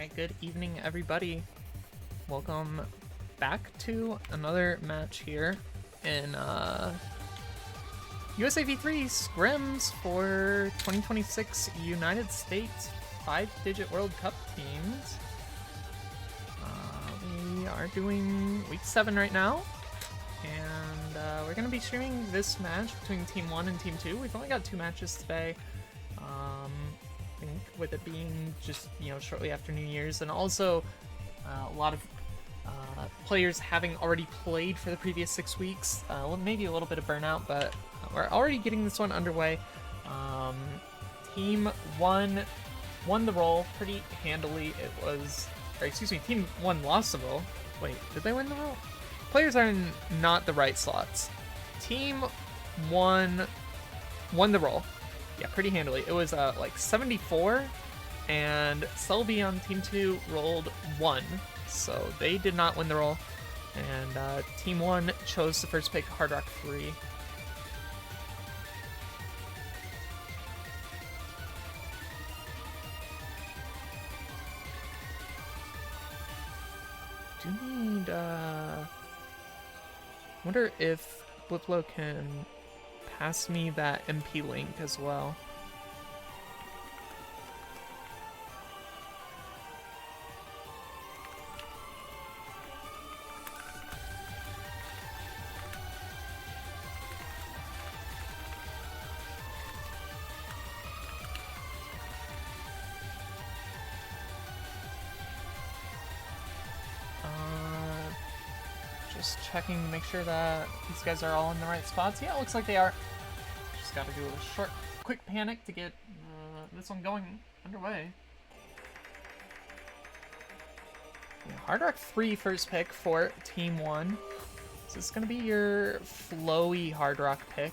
Alright, good evening everybody. Welcome back to another match here in USA v3 Scrims for 2026 United States 5-digit World Cup teams. We are doing week 7 right now, and we're going to be streaming this match between Team 1 and Team 2. We've only got 2 matches today. I think with it being just, shortly after New Year's, and also a lot of players having already played for the previous 6 weeks, maybe a little bit of burnout, but we're already getting this one underway. Team 1 won the role pretty handily. Team 1 lost the role. Wait, did they win the role? Players are in not the right slots. Team 1 won the role. Yeah, pretty handily. It was like 74, and Selby on Team 2 rolled 1, so they did not win the roll. And Team 1 chose the first pick, Hard Rock 3. Do need, wonder if Bliplo can pass me that MP link as well. Just checking to make sure that these guys are all in the right spots. Yeah, it looks like they are. Just gotta do a quick panic to get this one going underway. Yeah, Hard Rock 3 first pick for Team 1. So this is gonna be your flowy Hard Rock pick.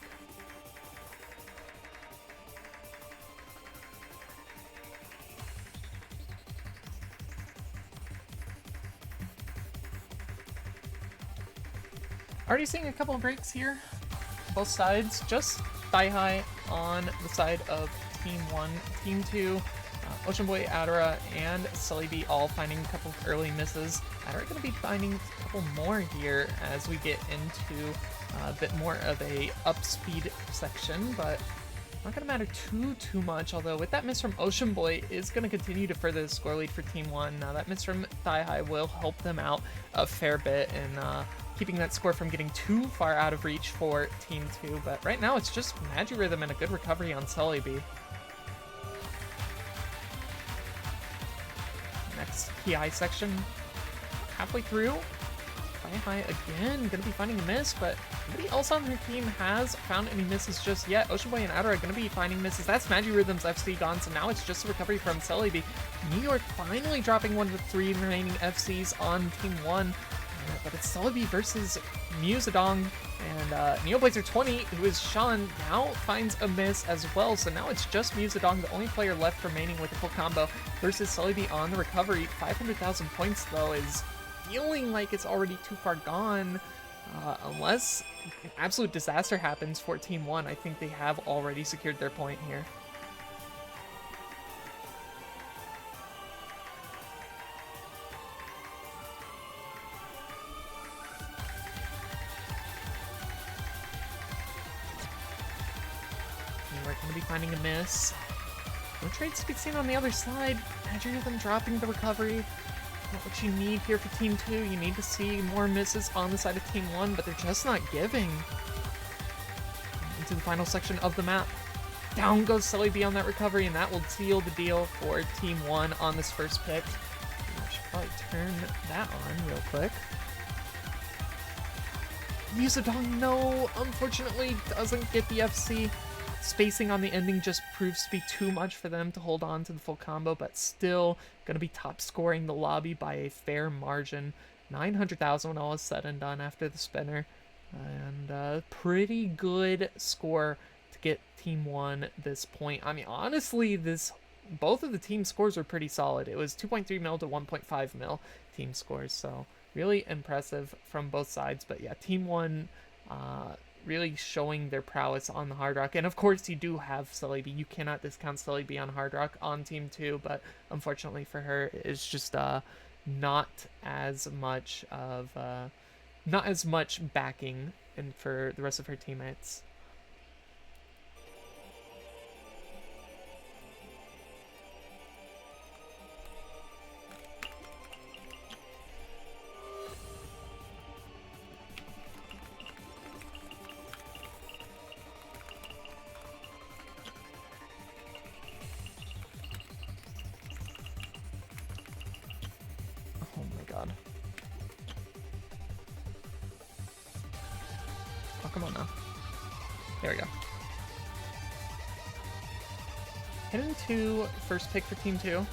Already seeing a couple of breaks here. Both sides, just thigh high on the side of Team 1. Team 2, Ocean Boy, Adara, and Sully B all finding a couple of early misses. Adara going to be finding a couple more here as we get into a bit more of a upspeed section, but not going to matter too much, although with that miss from Ocean Boy is going to continue to further the score lead for Team 1. Now that miss from thigh high will help them out a fair bit in keeping that score from getting too far out of reach for Team 2, but right now it's just Magirhythm and a good recovery on Sully B. Next PI section, halfway through. High again, gonna be finding a miss, but nobody else on her team has found any misses just yet. Ocean Boy and Adara are gonna be finding misses. That's Magirhythm's FC gone, so now it's just a recovery from Sully B. New York finally dropping one of the 3 remaining FCs on Team 1. But it's Sully B versus Musadong, and Neoblazer20, who is Sean, now finds a miss as well. So now it's just Musadong, the only player left remaining with a full combo, versus Sully B on the recovery. 500,000 points, though, is feeling like it's already too far gone. Unless an absolute disaster happens for Team 1, I think they have already secured their point here. We're going to be finding a miss. No trade speed seen on the other side. Magirhythm dropping the recovery. Not what you need here for Team 2. You need to see more misses on the side of Team 1, but they're just not giving. Into the final section of the map. Down goes Sully B on that recovery, and that will seal the deal for Team 1 on this first pick. I should probably turn that on real quick. Musadong, no, unfortunately doesn't get the FC. Spacing on the ending just proves to be too much for them to hold on to the full combo, but still going to be top scoring the lobby by a fair margin. 900,000 when all is said and done after the spinner. And pretty good score to get Team 1 this point. I mean, honestly, both of the team scores were pretty solid. It was 2.3 mil to 1.5 mil team scores, so really impressive from both sides. But yeah, Team 1 really showing their prowess on the Hard Rock. And of course, you do have Celebi. You cannot discount Celebi on Hard Rock on Team 2, but unfortunately for her, it's just not as much of not as much backing and for the rest of her teammates. Oh my god. Oh, come on now. There we go. Hidden 2, first pick for Team 2.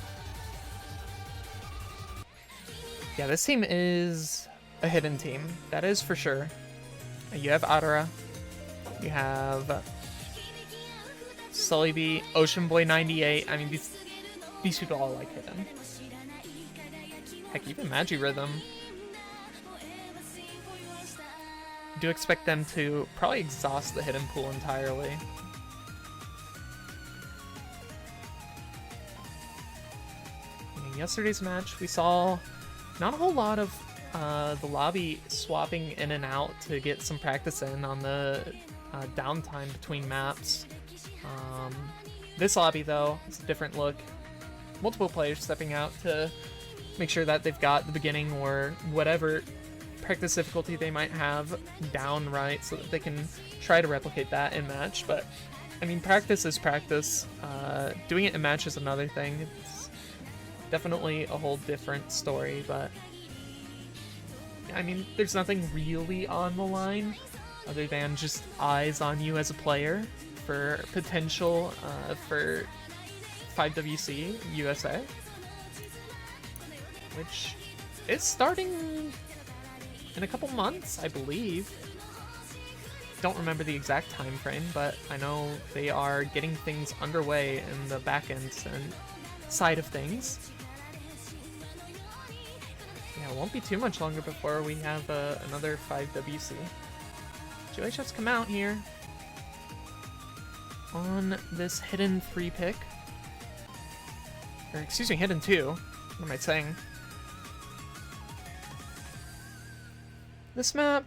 Yeah, this team is a hidden team. That is for sure. You have Adara. You have Celebi, Ocean Boy 98. I mean, these people all like hidden. Heck, even Magi Rhythm. Do expect them to probably exhaust the hidden pool entirely. In yesterday's match, we saw not a whole lot of the lobby swapping in and out to get some practice in on the downtime between maps. This lobby, though, is a different look. Multiple players stepping out to make sure that they've got the beginning or whatever practice difficulty they might have down right so that they can try to replicate that in match. But I mean, practice is practice. Doing it in match is another thing. It's definitely a whole different story, but I mean, there's nothing really on the line other than just eyes on you as a player for potential for 5WC26USA, which is starting in a couple months, I believe. Don't remember the exact time frame, but I know they are getting things underway in the back end and side of things. Yeah, it won't be too much longer before we have another 5WC. GHS come out here on this hidden 3 pick. Or excuse me, hidden 2. What am I saying? This map,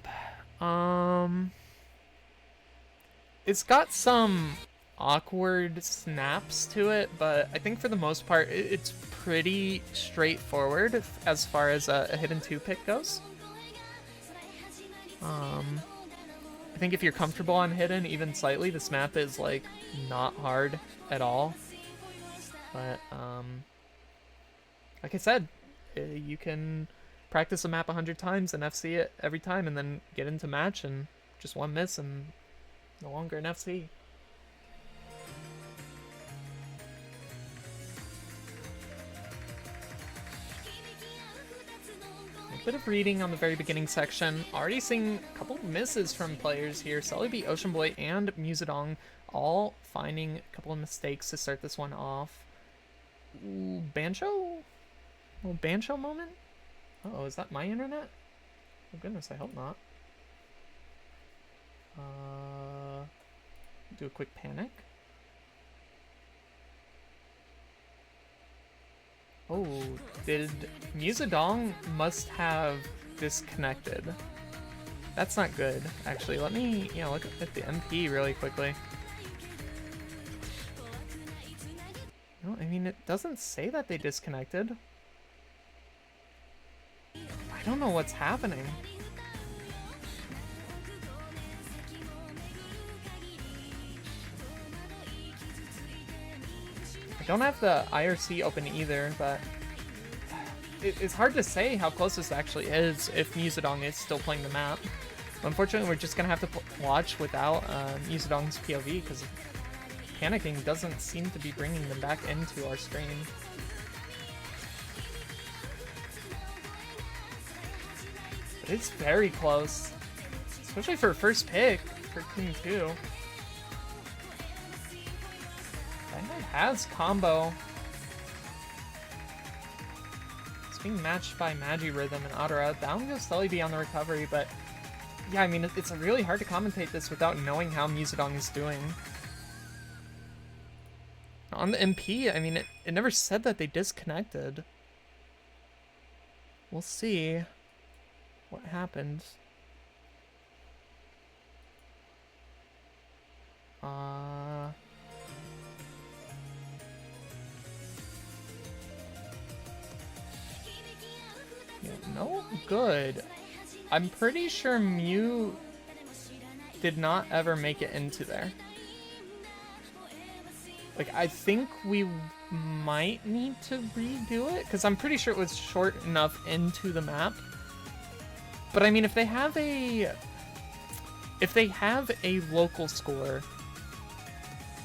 it's got some awkward snaps to it, but I think for the most part, it's pretty straightforward as far as a hidden 2 pick goes. I think if you're comfortable on hidden, even slightly, this map is like not hard at all. But like I said, you can practice a map 100 times and FC it every time, and then get into match and just one miss and no longer an FC. A bit of reading on the very beginning section. Already seeing a couple misses from players here. Celebi, Ocean Boy, and Musadong all finding a couple of mistakes to start this one off. Ooh, Bancho? A little Bancho moment? Uh-oh, is that my internet? Oh goodness, I hope not. Do a quick panic. Oh, did Musadong must have disconnected. That's not good, actually. Let me, look at the MP really quickly. No, I mean, it doesn't say that they disconnected. I don't know what's happening. I don't have the IRC open either, but it's hard to say how close this actually is if Musadong is still playing the map. Unfortunately, we're just going to have to watch without Musadong's POV because panicking doesn't seem to be bringing them back into our stream. But it's very close, especially for first pick for Team 2. Dynamite has combo. It's being matched by Magi Rhythm and Adara. Down goes Celebi on the recovery, but Yeah, I mean, it's really hard to commentate this without knowing how Musadong is doing. On the MP, I mean, it never said that they disconnected. We'll see what happened. Yeah, no good. I'm pretty sure Mew did not ever make it into there. Like, I think we might need to redo it, because I'm pretty sure it was short enough into the map. But I mean, if they have a local score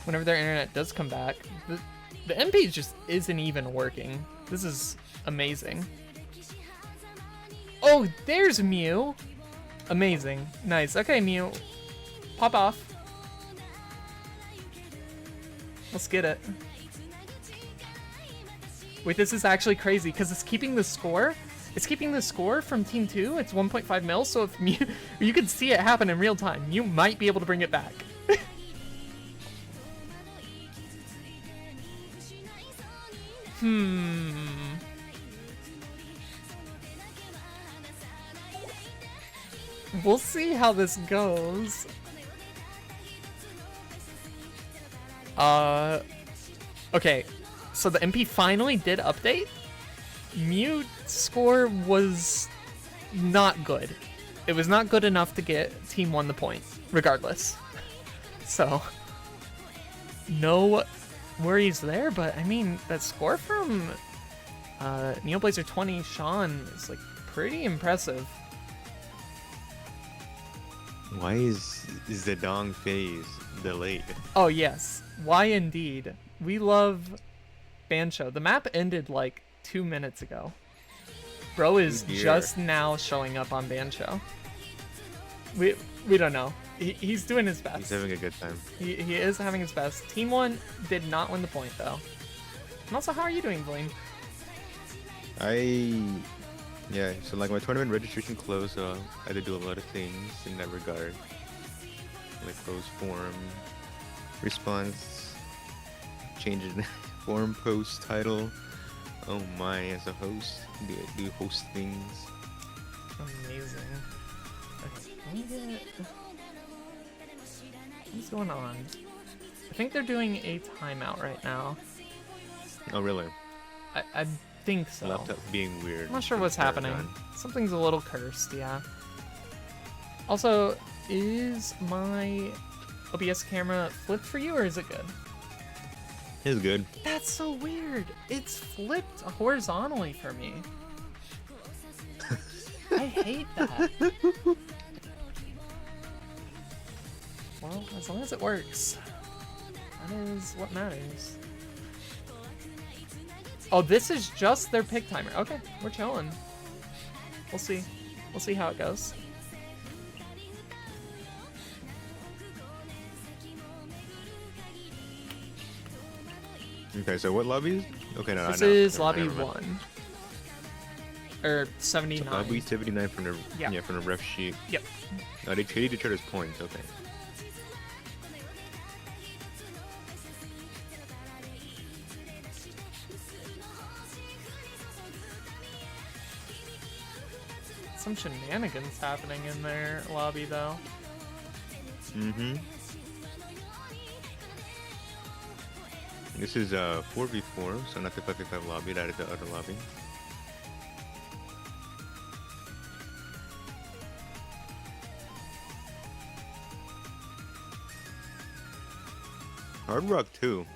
whenever their internet does come back, the MP just isn't even working. This is amazing. Oh, there's Mew. Amazing. Nice. Okay, Mew. Pop off. Let's get it. Wait, this is actually crazy because it's keeping the score. It's keeping the score from Team 2. It's 1.5 mil, so if Mew, you can see it happen in real time, you might be able to bring it back. We'll see how this goes. Okay, so the MP finally did update. Mew score was not good. It was not good enough to get Team 1 the point, regardless. So, no worries there, but I mean, that score from Neoblazer 20 Sean is like pretty impressive. Why is the Dong phase delayed? Oh yes, why indeed. We love Bancho. The map ended like 2 minutes ago. Bro is just now showing up on Bancho. We don't know. He's doing his best. He's having a good time. He is having his best. Team 1 did not win the point though. And also, how are you doing, Blaine? Yeah, so like my tournament registration closed, so I had to do a lot of things in that regard. Like close forum, response, changing forum post title. Oh my, as a host, do host things. Amazing. Okay, what's going on? I think they're doing a timeout right now. Oh really? I think so. Laptop being weird. I'm not sure what's happening. Something's a little cursed, yeah. Also, is my OBS camera flipped for you, or is it good? It's good. That's so weird. It's flipped horizontally for me. I hate that. Well, as long as it works. That is what matters. Oh, this is just their pick timer. Okay, we're chilling. We'll see. We'll see how it goes. Okay, so what lobby is? Okay, no, this is lobby 1. Or 79. So lobby 79 from the from the ref sheet. Yep. They traded each other's points. Okay. Some shenanigans happening in their lobby, though. Mm-hmm. This is 4v4, so not the 5v5 lobby, that is the other lobby. Hard Rock 2.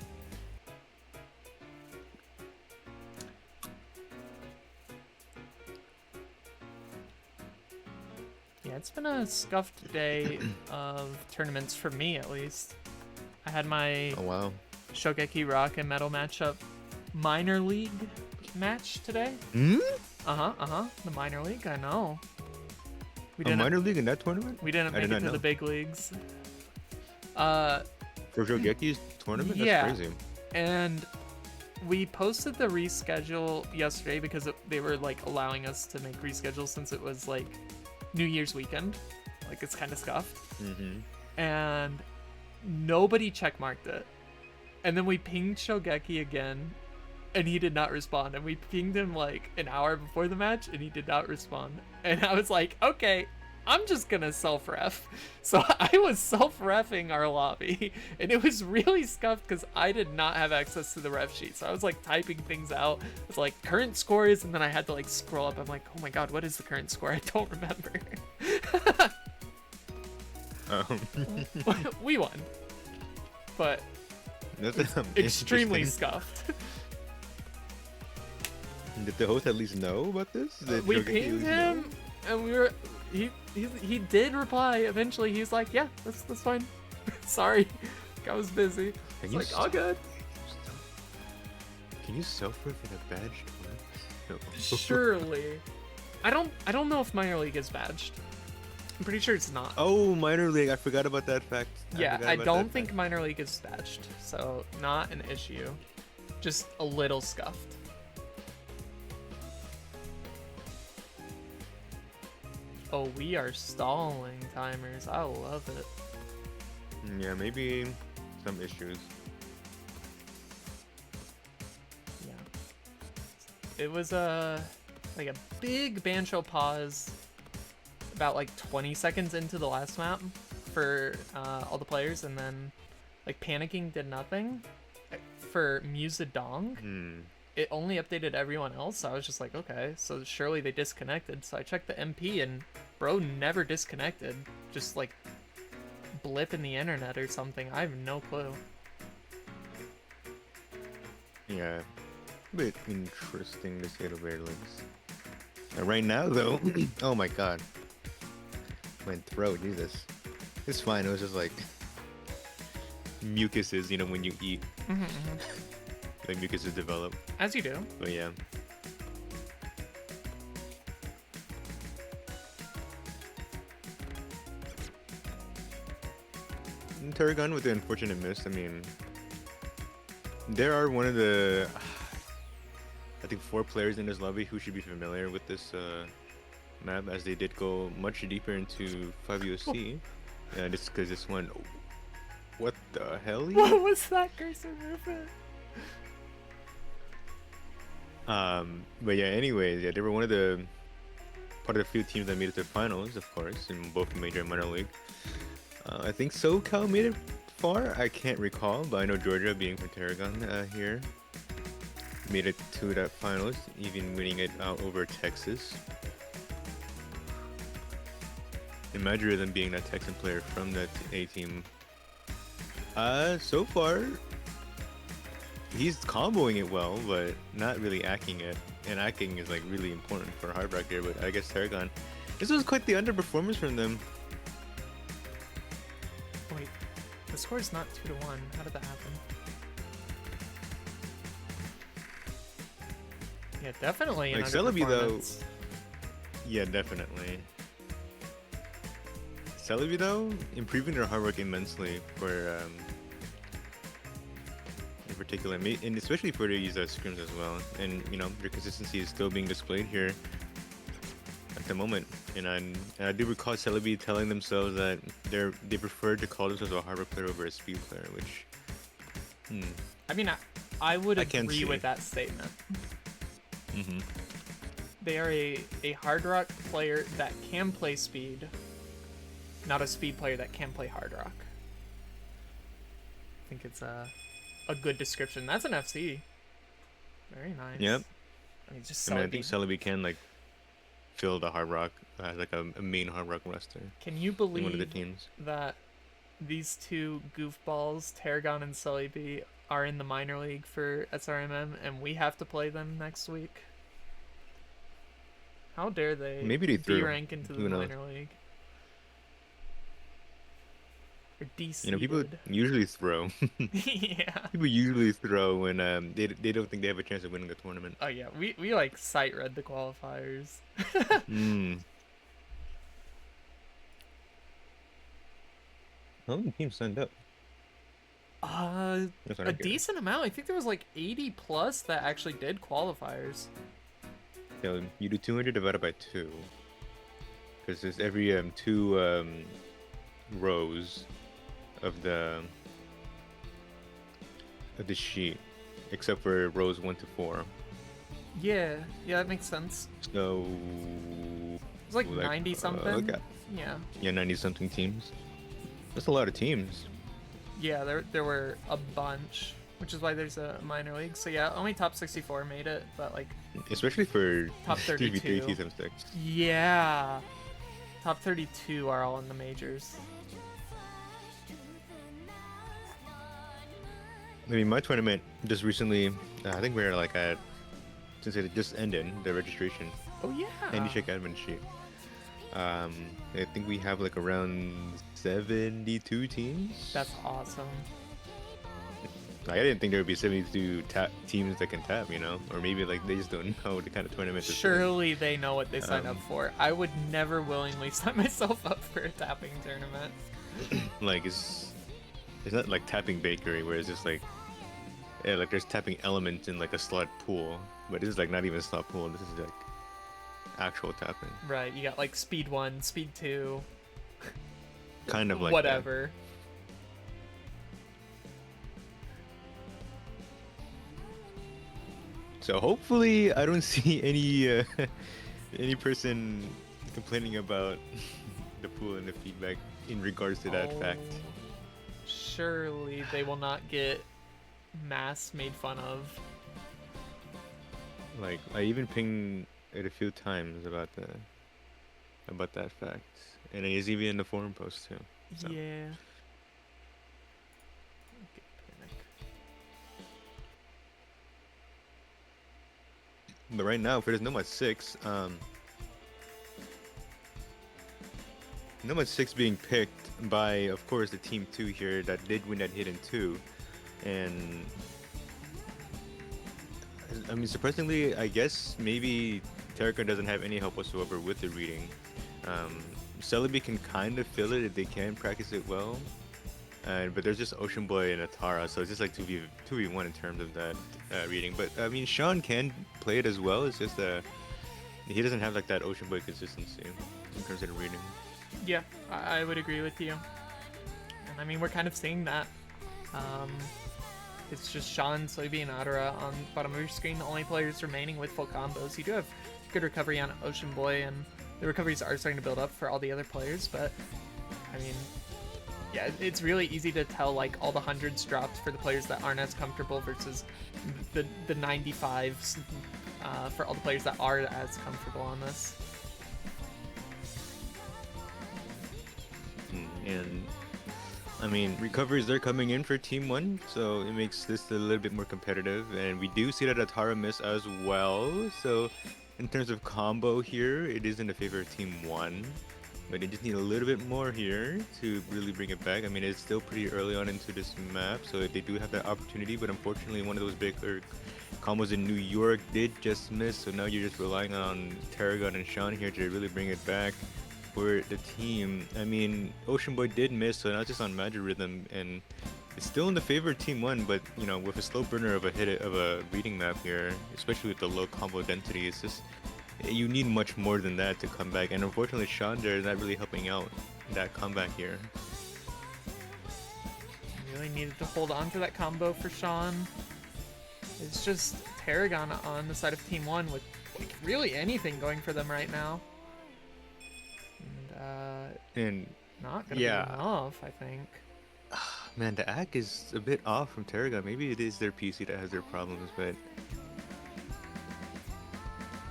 Yeah, it's been a scuffed day of tournaments for me, at least. I had my Shogeki Rock and Metal matchup minor league match today. The minor league, I know. A minor league in that tournament? We didn't make it to the big leagues. For Shogeki's tournament? Yeah. That's crazy. And we posted the reschedule yesterday because they were like allowing us to make reschedules since it was like New Year's weekend. Like, it's kind of scuffed. Mm-hmm. And nobody checkmarked it. And then we pinged Shogeki again, and he did not respond. And we pinged him like an hour before the match, and he did not respond. And I was like, okay, I'm just gonna self-ref. So I was self-refing our lobby, and it was really scuffed because I did not have access to the ref sheet. So I was like typing things out. It's like current score is, and then I had to like scroll up. I'm like, oh my god, what is the current score? I don't remember. We won, but extremely scuffed. Did the host at least know about this? Did We Shogeki at pinged least him, know? and we were he did reply eventually. He's like, yeah, that's fine. Sorry, I was busy. It's like, all good. Can you self-ref in a badged one? No. Surely. I don't know if minor league is badged. I'm pretty sure it's not. Oh, minor league! I forgot about that fact. Yeah, I don't think minor league is badged, so not an issue. Just a little scuffed. Oh, we are stalling timers. I love it. Yeah, maybe some issues. Yeah. It was like a big banjo pause about like 20 seconds into the last map for all the players, and then like panicking did nothing. For Musadong, it only updated everyone else, so I was just like, okay, so surely they disconnected. So I checked the MP, and bro never disconnected. Just like blip in the internet or something. I have no clue. Yeah, a bit interesting to say the very least. Right now, though, oh my god, my throat, Jesus, it's fine. It was just like mucuses, you know, when you eat. Like mucuses develop. As you do. But yeah. And Tarragon with the unfortunate miss. I mean, there are one of the, I think 4 players in this lobby who should be familiar with this map, as they did go much deeper into 5WC. Yeah, just because this one, what the hell? What was that cursor movement? But yeah, anyways, yeah, they were one of the part of the few teams that made it to the finals, of course, in both major and minor league. I think SoCal made it far. I can't recall, but I know Georgia, being from Tarragon here, made it to that finals, even winning it out over Texas. Imagine them being that Texan player from that A team. So far, he's comboing it well, but not really acting it. And acting is like really important for Hard Rock here, but I guess Tarragon. This was quite the underperformance from them. Wait, the score is not 2-1. How did that happen? Yeah, definitely an Like Celebi though. underperformance. Yeah, definitely. Celebi though, improving their hard work immensely for in particular, and especially for these scrims as well. And you know, their consistency is still being displayed here at the moment. And I do recall Celebi telling themselves that they prefer to call themselves a hard work player over a speed player, which I mean, I would I can agree see. with that statement. Mm-hmm. They are a hard rock player that can play speed, not a speed player that can play hard rock. I think it's a good description. That's an FC. Very nice. Yep. I mean, just I mean, I Celebi. think Celebi can like fill the hard rock as like a main hard rock roster Can you in one of the believe teams. that these two goofballs, Tarragon and Celebi, are in the minor league for SRMM, and we have to play them next week? How dare they Maybe they threw. rank into the Who knows? minor league? Or DC. You know, people usually throw. Yeah. People usually throw when they don't think they have a chance of winning the tournament. Oh yeah, we like sight read the qualifiers. How many teams signed up? That's what A I'm curious. decent amount. I think there was like 80 plus that actually did qualifiers. So you do 200 divided by 2. because there's every two rows of the sheet, except for rows 1 to 4. Yeah, that makes sense. So It's like 90 something. Okay. Yeah, 90 something teams. That's a lot of teams. Yeah, there were a bunch, which is why there's a minor league. So yeah, only top 64 made it, but like especially for top 32. T76. Yeah, top 32 are all in the majors. I mean, my tournament just recently, I think we're like at, since it just ended, the registration. Oh yeah. Handyshake admin sheet. I think we have like around 72 teams. That's awesome. Like, I didn't think there would be 72 teams that can tap, you know? Or maybe like they just don't know the kind of tournament this is. Surely they know what they signed up for. I would never willingly sign myself up for a tapping tournament. Like, it's not like tapping bakery where it's just like, yeah, like there's tapping elements in like a slot pool, but this is like not even a slot pool. This is like actual tapping. Right, you got like speed 1, speed 2. Kind of like whatever. That. So hopefully I don't see any person complaining about the pool and the feedback in regards to that fact. Surely they will not get mass made fun of. Like, I even pinged it a few times about that fact, and it's even in the forum post too. So. Yeah. But right now, for this Nomad 6, Nomad 6 being picked by, of course, the Team 2 here that did win that Hidden 2, and I mean, surprisingly, I guess maybe Terraco doesn't have any help whatsoever with the reading. Celebi can kind of feel it if they can practice it well. But there's just Ocean Boy and Atara, so it's just like 2v1 in terms of that reading. But I mean, Sean can play it as well. It's just he doesn't have like that Ocean Boy consistency in terms of the reading. Yeah, I would agree with you. And I mean, we're kind of seeing that. It's just Sean, Soybe, and Adara on the bottom of your screen, the only players remaining with full combos. You do have good recovery on Ocean Boy, and the recoveries are starting to build up for all the other players, but I mean, yeah, it's really easy to tell like all the hundreds dropped for the players that aren't as comfortable versus the 95s for all the players that are as comfortable on this. And I mean, recoveries are coming in for Team 1, so it makes this a little bit more competitive, and we do see that Atara miss as well, so in terms of combo here, it is in the favor of Team 1, but they just need a little bit more here to really bring it back. I mean, it's still pretty early on into this map, so they do have that opportunity, but unfortunately one of those bigger combos in New York did just miss, so now you're just relying on Tarragon and Sean here to really bring it back for the team. I mean, Ocean Boy did miss, so now it's just on Magic Rhythm, and it's still in the favor of Team 1, but you know, with a slow burner of a reading map here, especially with the low combo density, it's just, you need much more than that to come back, and unfortunately Chandra is not really helping out that comeback here. Really needed to hold on to that combo for Sean. It's just Tarragon on the side of Team 1 with like really anything going for them right now. And not gonna be enough, I think. Man, the AC is a bit off from Tarragon. Maybe it is their PC that has their problems, but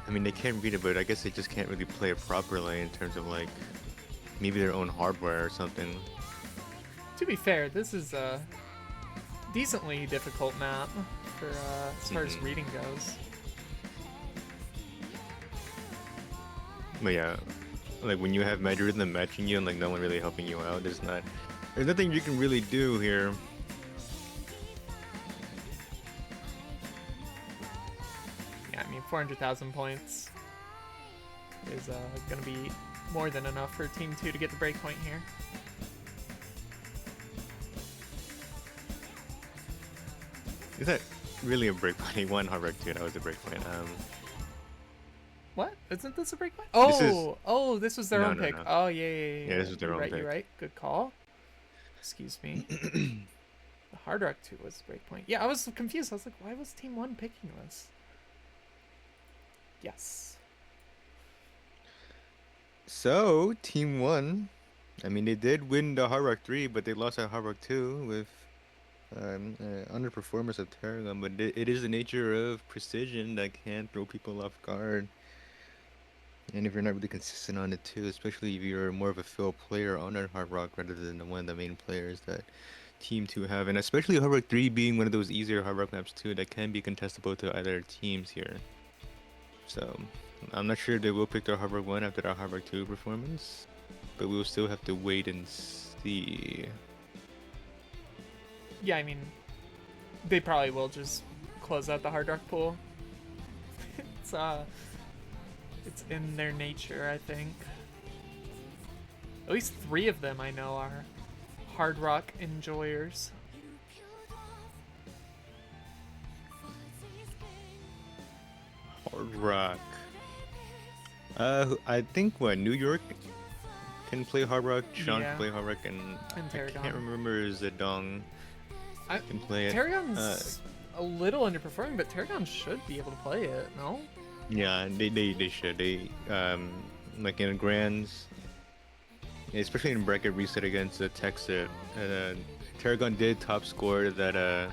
I mean, they can read it, but I guess they just can't really play it properly in terms of like maybe their own hardware or something. To be fair, this is a decently difficult map for as far as reading goes. But yeah, like when you have Magic Rhythm matching you and like no one really helping you out, there's nothing you can really do here. Yeah, I mean 400,000 points is gonna be more than enough for Team 2 to get the breakpoint here. Is that really a breakpoint? He won hard break 2, that was a breakpoint. What? Isn't this a breakpoint? This is- Oh, this was their No, own no, pick. no. Oh, yeah. Yeah, this was their You're own right, pick. You're right. Good call. Excuse me. The Hard Rock 2 was breakpoint. Yeah, I was confused. I was like, why was Team 1 picking this? Yes. So, Team 1, I mean, they did win the Hard Rock 3, but they lost at Hard Rock 2 with underperformance of Terragon. But it is the nature of precision that can throw people off guard. And if you're not really consistent on it too, especially if you're more of a field player on a Hard Rock rather than the one of the main players that Team 2 have. And especially Hard Rock 3 being one of those easier Hard Rock maps too that can be contestable to either teams here. So, I'm not sure if they will pick their Hard Rock 1 after their Hard Rock 2 performance, but we will still have to wait and see. Yeah, I mean, they probably will just close out the Hard Rock pool. It's in their nature, I think. At least 3 of them I know are Hard Rock enjoyers. Hard Rock. I think New York can play Hard Rock. Sean Yeah. can play Hard Rock, and I Tarragon. can't remember Zedong can play it. Tarragon's a little underperforming, but Tarragon should be able to play it, no? Yeah, they should. They like in grands, especially in bracket reset against the Texas. Tarragon did top score that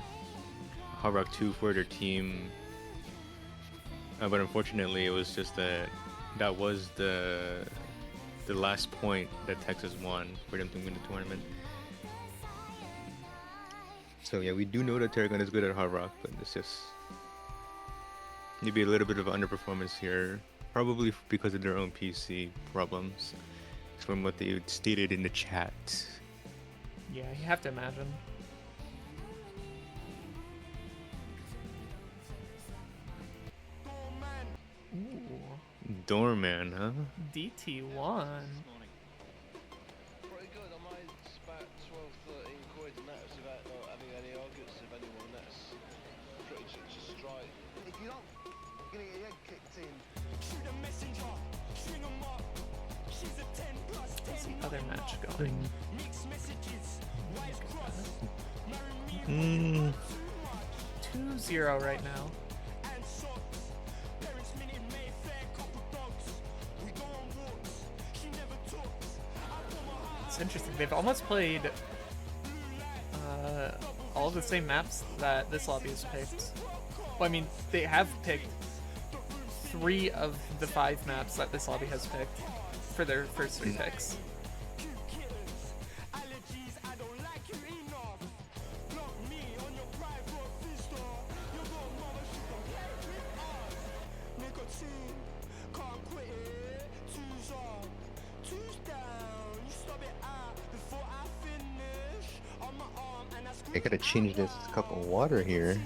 Hard Rock 2 for their team, but unfortunately it was just that was the last point that Texas won for them to win the tournament. So yeah, we do know that Tarragon is good at Hard Rock, but it's just maybe a little bit of underperformance here, probably because of their own PC problems, from what they stated in the chat. Yeah, you have to imagine. Ooh, Doorman, huh? DT1. Pretty good. I made about 12, 13 quid, and that was without not having any arguments with anyone. That's pretty much a strike. If you don't, you're gonna get your head kicked in. Shoot a messenger, string 'em up. She's a 10 plus 10. What's the other match going? Mixed messages, wires cross. 2-0 right now. And socks. Parents minute Mayfair, couple dogs. We go on walks. She never talks. It's interesting. They've almost played all of the same maps that this lobby has picked. Well, I mean, they have picked 3 of the 5 maps that this lobby has picked for their first 3 picks. I gotta change this cup of water here.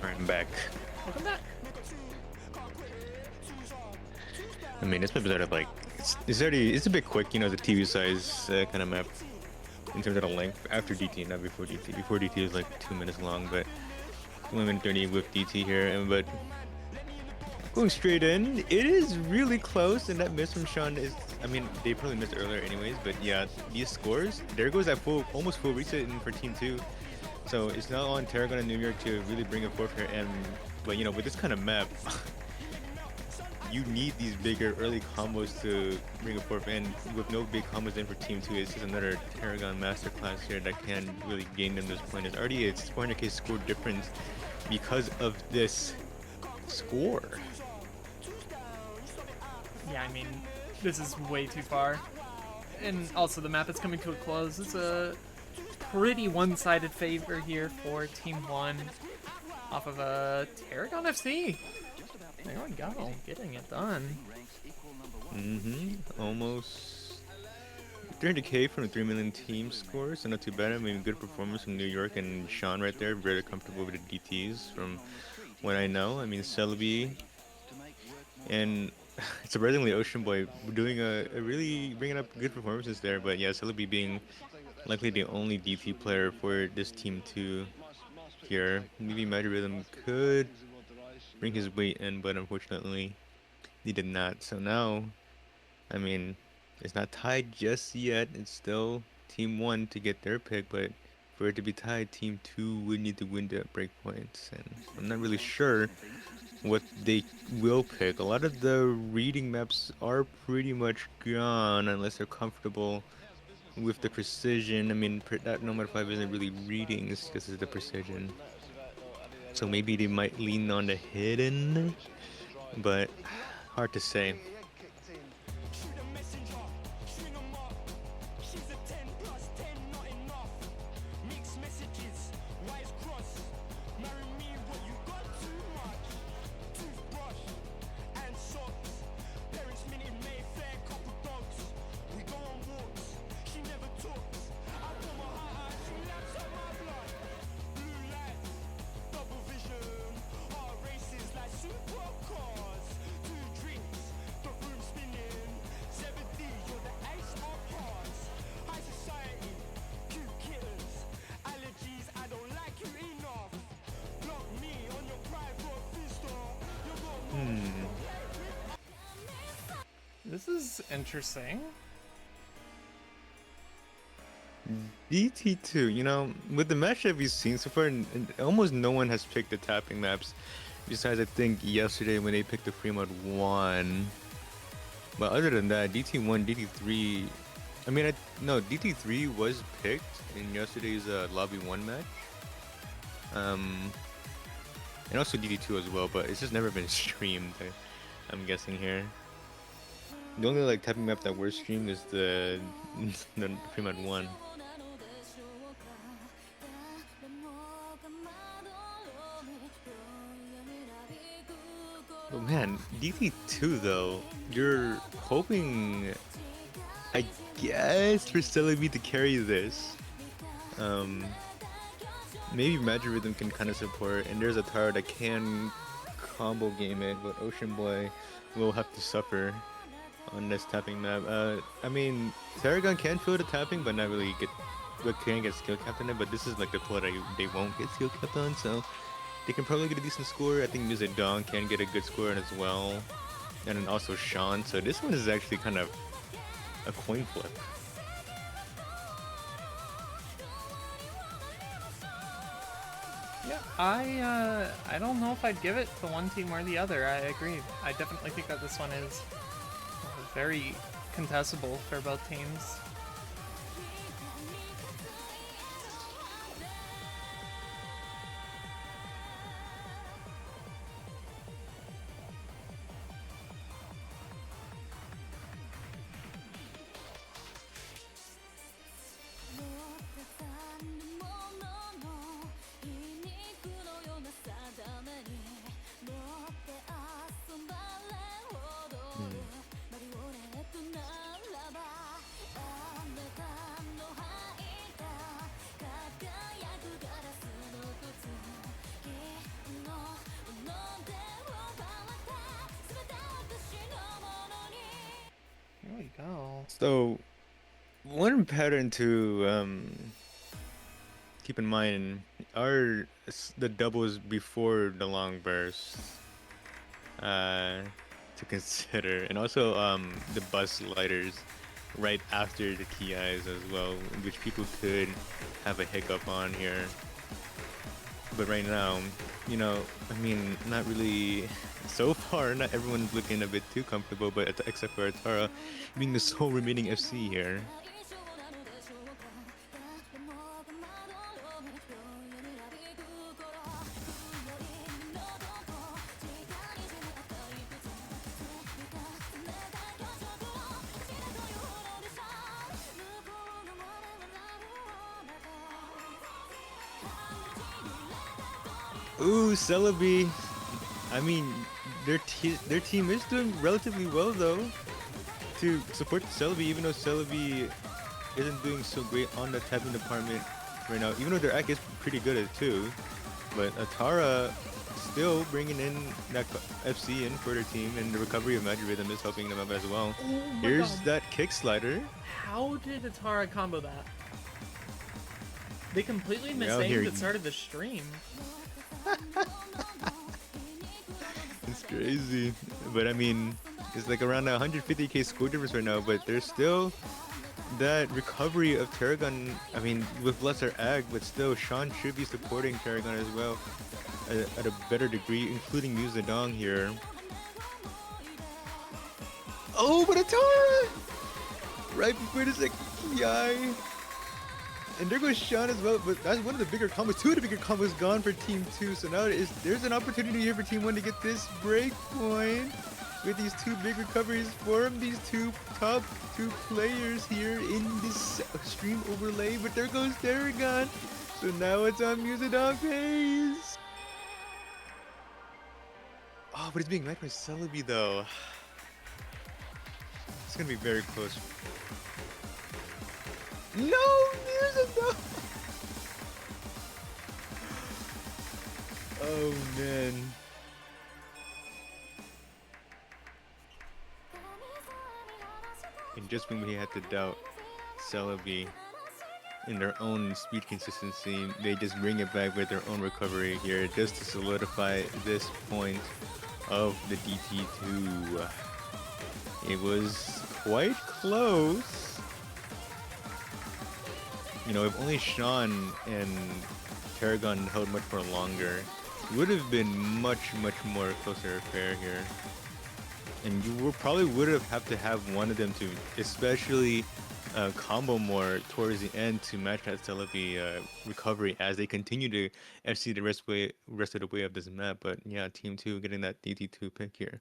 Alright, I'm back. Welcome back. I mean, this map is already like it's a bit quick, you know, the TV size kind of map in terms of the length after DT, not before DT. Before DT is like 2 minutes long, but 1 minute 30 with DT here, but going straight in, it is really close, and that miss from Sean is, I mean, they probably missed earlier anyways, but yeah, these scores, there goes that almost full reset in for Team 2. So it's not on Tarragon and New York to really bring it forth here, but you know, with this kind of map, you need these bigger early combos to bring a forth, and with no big combos in for Team 2, it's just another Tarragon masterclass here that can really gain them this point. It's already a 400k score difference because of this score. Yeah, I mean, this is way too far. And also, the map is coming to a close. It's a pretty one-sided favor here for Team 1 off of a Tarragon FC. There we go, getting it done. Almost 300k from the 3 million team score, so not too bad. I mean, good performance from New York and Sean right there. Very comfortable with the DTs from what I know. I mean, Celebi and surprisingly Ocean Boy doing a really bringing up good performances there. But yeah, Celebi being likely the only DT player for this Team 2 here. Maybe Magic Rhythm could bring his weight in, but unfortunately he did not. So now, I mean, it's not tied just yet. It's still Team 1 to get their pick, but for it to be tied, Team 2 would need to win the breakpoints. And I'm not really sure what they will pick. A lot of the reading maps are pretty much gone unless they're comfortable with the precision. I mean, that Nomad 5 isn't really readings because it's the precision. So maybe they might lean on the hidden, but hard to say. This is interesting. DT2, you know, with the matchup we've seen so far, and almost no one has picked the tapping maps. Besides, I think yesterday when they picked the free mode 1. But other than that, DT1, DT3, I mean, no, DT3 was picked in yesterday's Lobby 1 match. And also DT2 as well, but it's just never been streamed, I'm guessing here. The only like tapping map that were streamed is the free mode 1. Oh man, DT2 though, you're hoping, I guess, for Celebi to carry this. Maybe Magic Rhythm can kind of support, and there's a tower that can combo game it, but Ocean Boy will have to suffer on this tapping map. I mean, Tarragon can feel the tapping, but not really can get skill capped on it, but this is like the floor that they won't get skill capped on, so they can probably get a decent score. I think Music Dawn can get a good score on as well. And then also Sean, so this one is actually kind of a coin flip. Yeah, I don't know if I'd give it to one team or the other. I agree. I definitely think that this one is very contestable for both teams. There we go. So, one pattern to keep in mind are the doubles before the long burst to consider, and also the bus lighters right after the key eyes as well, which people could have a hiccup on here. But right now, you know, I mean, not really So far, not everyone's looking a bit too comfortable, but except for Atara being the sole remaining FC here. Ooh, Celebi. I mean, their team is doing relatively well though to support Celebi, even though Celebi isn't doing so great on the tapping department right now. Even though their act is pretty good at it too, but Atara still bringing in that FC in for their team, and the recovery of Magic Rhythm is helping them out as well. Oh my Here's God. that kick slider. How did Atara combo that? They completely Out missed here. aim that started the stream. It's crazy. But I mean, it's like around 150k score difference right now, but there's still that recovery of Tarragon. I mean, with lesser ag, but still, Sean should be supporting Tarragon as well at a better degree, including Muzadong here. Oh, but Atara! Right before this, like, Ki. And there goes Sean as well, but that's one of the bigger combos. Two of the bigger combos gone for Team 2, so now there's an opportunity here for Team 1 to get this break point with these two big recoveries from these top two players here in this stream overlay. But there goes Tarragon, so now it's on Musadog pace. Oh, but it's being met by Celebi though. It's gonna be very close. No, Musadog! Oh man. And just when we had to doubt Celebi in their own speed consistency, they just bring it back with their own recovery here just to solidify this point of the DT2. It was quite close. You know, if only Sean and Tarragon held much more longer, it would have been much more closer affair here. And you probably would have to have one of them to especially combo more towards the end to match that Celebi recovery as they continue to FC the rest of the way of this map. But yeah, Team 2 getting that DT2 pick here.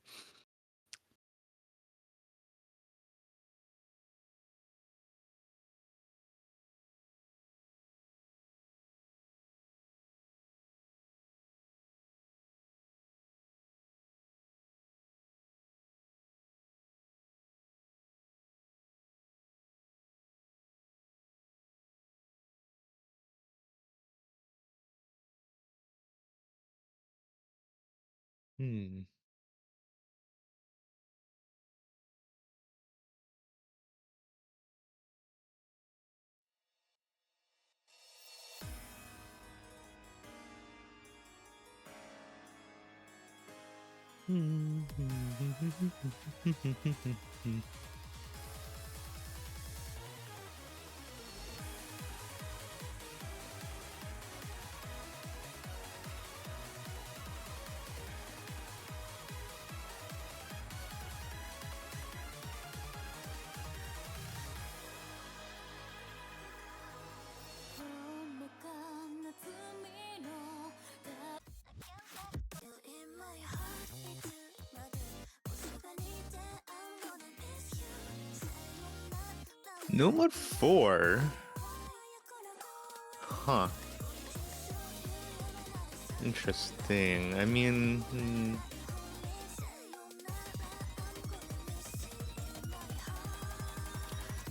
Hmm. No mod 4? Huh. Interesting. I mean...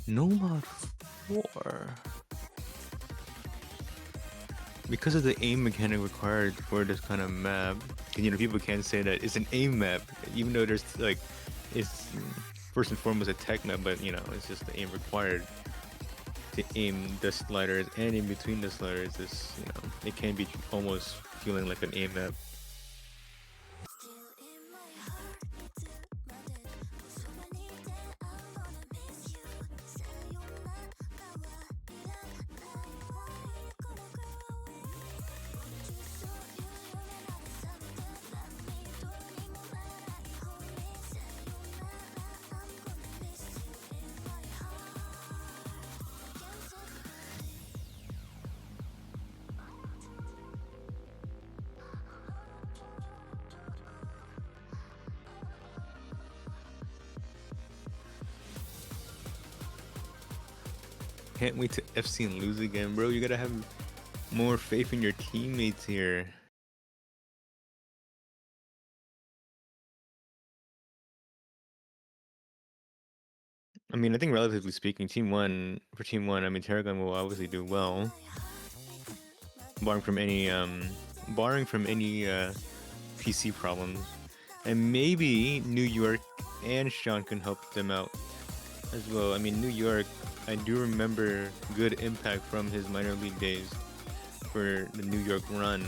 No mod 4? Because of the aim mechanic required for this kind of map, you know, people can't say that it's an aim map, even though there's like, it's first and foremost a tech map, but you know, it's just the aim required to aim the sliders, and in between the sliders is, you know, it can be almost feeling like an aim map. can't wait to FC and lose again, bro. You gotta have more faith in your teammates here. I mean, I think relatively speaking, Team 1, I mean, Tarragon will obviously do well. Barring from any PC problems. And maybe New York and Sean can help them out as well. I mean, New York, I do remember good impact from his minor league days for the New York run.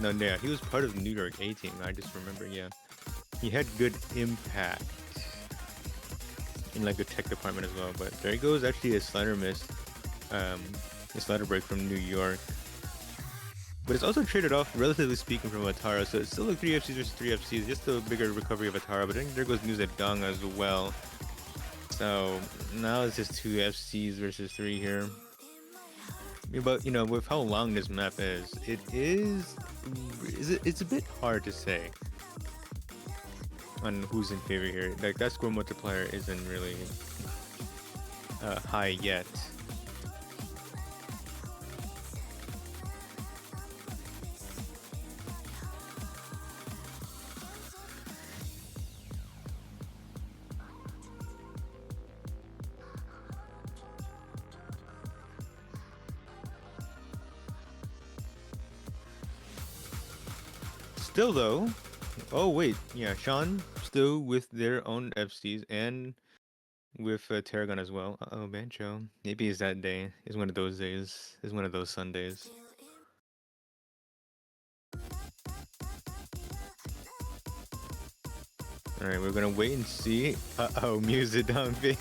No, yeah, he was part of the New York A team. I just remember, yeah. He had good impact in like the tech department as well. But there he goes, actually a slider miss. A slider break from New York. But it's also traded off, relatively speaking, from Atara. So it's still like 3 FCs versus 3 FCs, just a bigger recovery of Atara. But I think there goes news at Gong as well. So now it's just 2 FCs versus 3 here. But you know, with how long this map is, it's a bit hard to say on who's in favor here. Like that score multiplier isn't really high yet. Still though, oh wait, yeah, Sean still with their own FCs and with Tarragon as well. Uh-oh, Bancho. Maybe it's that day. It's one of those days. It's one of those Sundays. Alright, we're gonna wait and see. Uh-oh, music down face.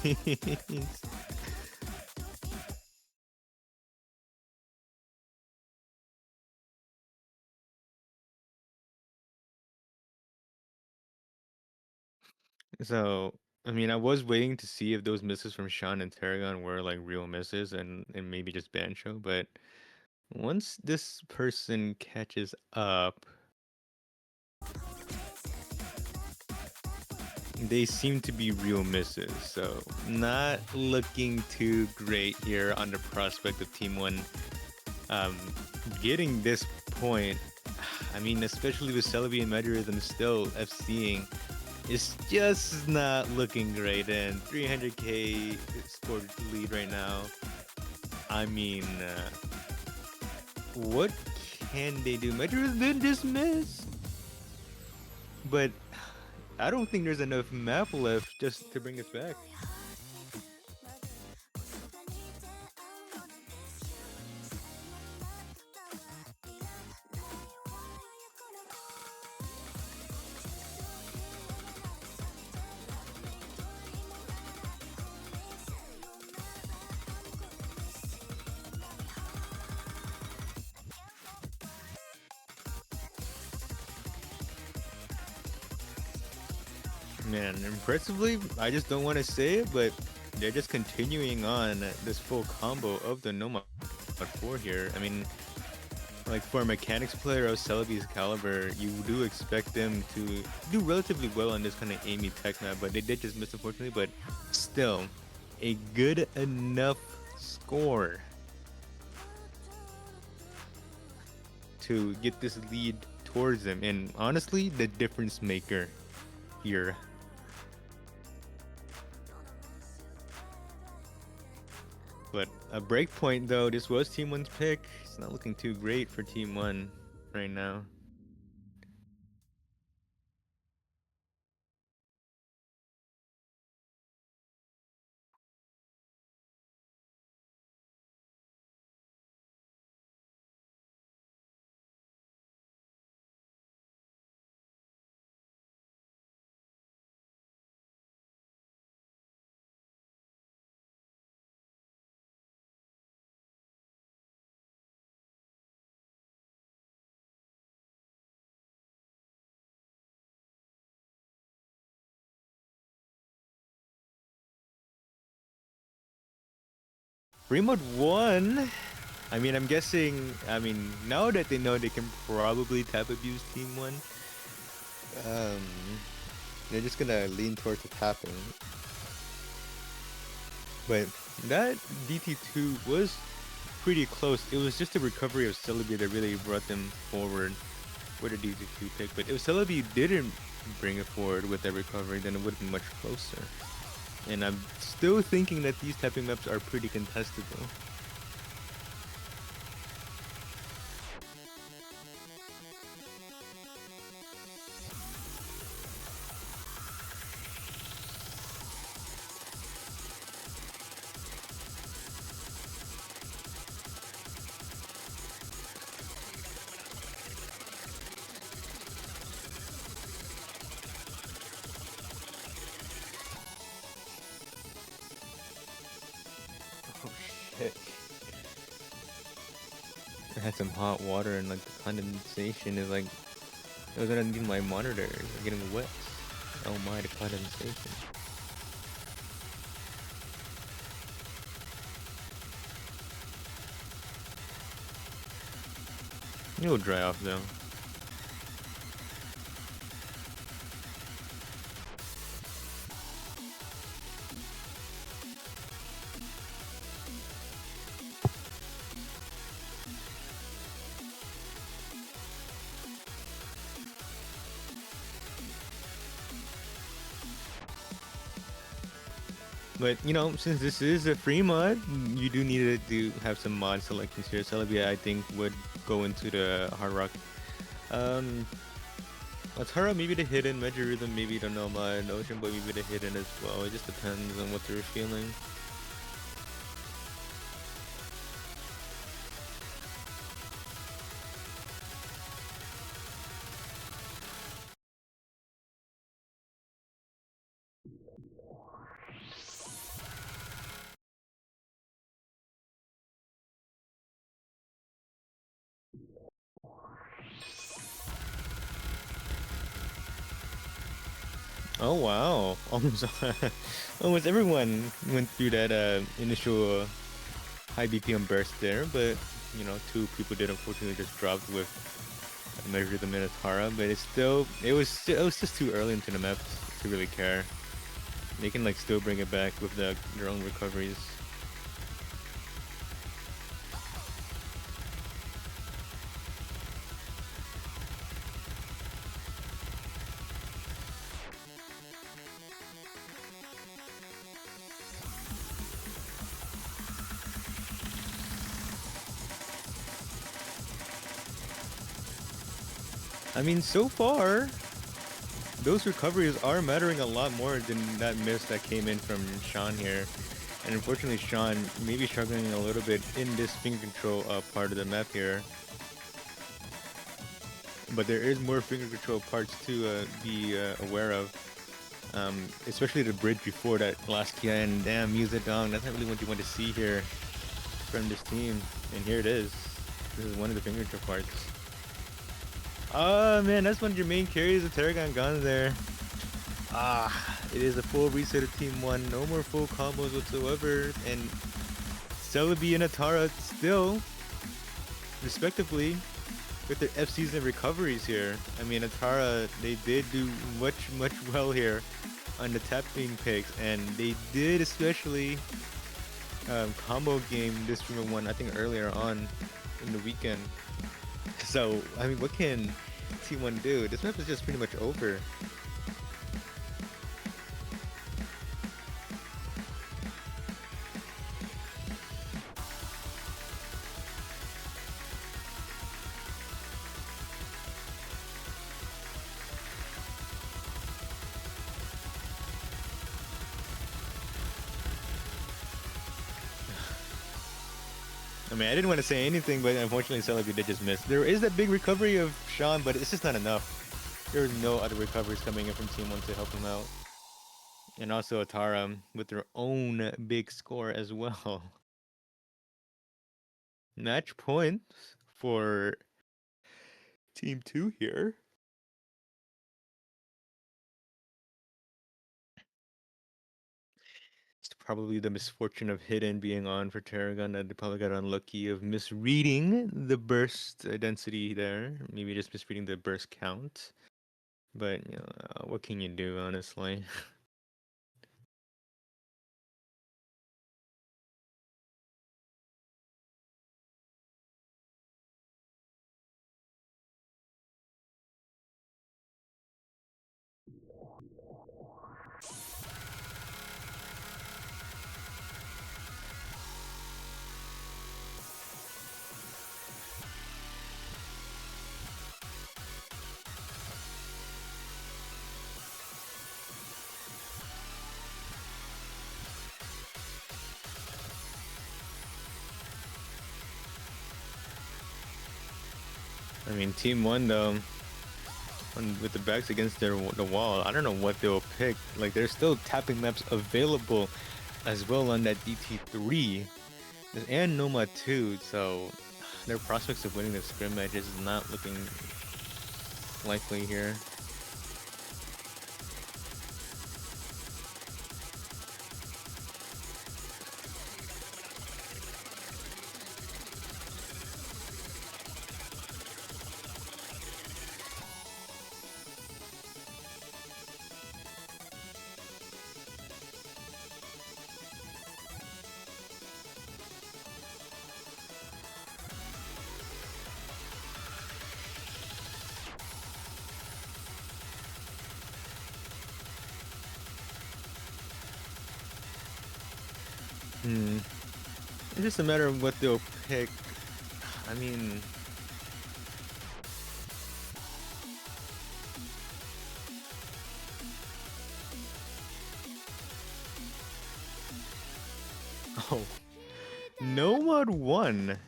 So, I mean, I was waiting to see if those misses from Sean and Tarragon were like real misses and maybe just Bancho, but once this person catches up, they seem to be real misses. So, not looking too great here on the prospect of Team 1 getting this point. I mean, especially with Celebi and Medurism still FCing. It's just not looking great, and 300k scored lead right now. I mean, what can they do? Metro's been dismissed, but I don't think there's enough map left just to bring us back. Man, impressively, I just don't want to say it, but they're just continuing on this full combo of the Nomad 4 here. I mean, like for a mechanics player of Celebi's caliber, you do expect them to do relatively well on this kind of aiming tech map, but they did just miss unfortunately, but still a good enough score to get this lead towards them, and honestly, the difference maker here. But a breakpoint though, this was Team 1's pick. It's not looking too great for Team 1 right now. Remote 1. I mean, I'm guessing, now that they know they can probably tap abuse Team 1, they're just gonna lean towards the tapping. But that DT2 was pretty close. It was just the recovery of Celebi that really brought them forward with a DT2 pick. But if Celebi didn't bring it forward with that recovery, then it would have been much closer. And I'm still thinking that these tapping maps are pretty contestable. Oh shit. I had some hot water and like the condensation is like it was underneath my monitor. It's getting wet. Oh my, the condensation. It'll dry off though. But you know, since this is a free mod, you do need to have some mod selections here. Celebi, I think, would go into the Hard Rock. Atara, maybe the hidden, Measure Rhythm, maybe the Nomad, Ocean Boy, maybe the hidden as well. It just depends on what they're feeling. Oh wow, almost almost everyone went through that initial high BPM burst there, but you know, two people did unfortunately just dropped with Measure the Minotaura, but it was just too early into the map to really care. They can like still bring it back with their own recoveries. I mean, so far, those recoveries are mattering a lot more than that miss that came in from Sean here. And unfortunately, Sean may be struggling a little bit in this finger control part of the map here. But there is more finger control parts to be aware of. Especially the bridge before that last Kia, and damn, music dong. That's not really what you want to see here from this team. And here it is. This is one of the finger control parts. Oh man, that's one of your main carries of Terragon gone there. It is a full reset of Team 1. No more full combos whatsoever. And Celebi and Atara still, respectively, with their FCs and recoveries here. I mean, Atara, they did do much well here on the tapping picks. And they did especially combo game this Streamer 1, I think earlier on in the weekend. So, I mean, what can T1 do? This map is just pretty much over. I mean, I didn't want to say anything, but unfortunately, Celebi did just miss. There is that big recovery of Sean, but it's just not enough. There are no other recoveries coming in from Team 1 to help him out. And also Atara with their own big score as well. Match points for Team 2 here. It's probably the misfortune of Hidden being on for Terragon that they probably got unlucky of misreading the burst density there. Maybe just misreading the burst count. But, you know, what can you do, honestly? I mean, Team 1 though, with the backs against the wall, I don't know what they'll pick. Like, there's still tapping maps available as well on that DT3 and Noma 2, so their prospects of winning the scrim matches is not looking likely here. It's just a matter of what they'll pick. I mean, oh, Nomad 1.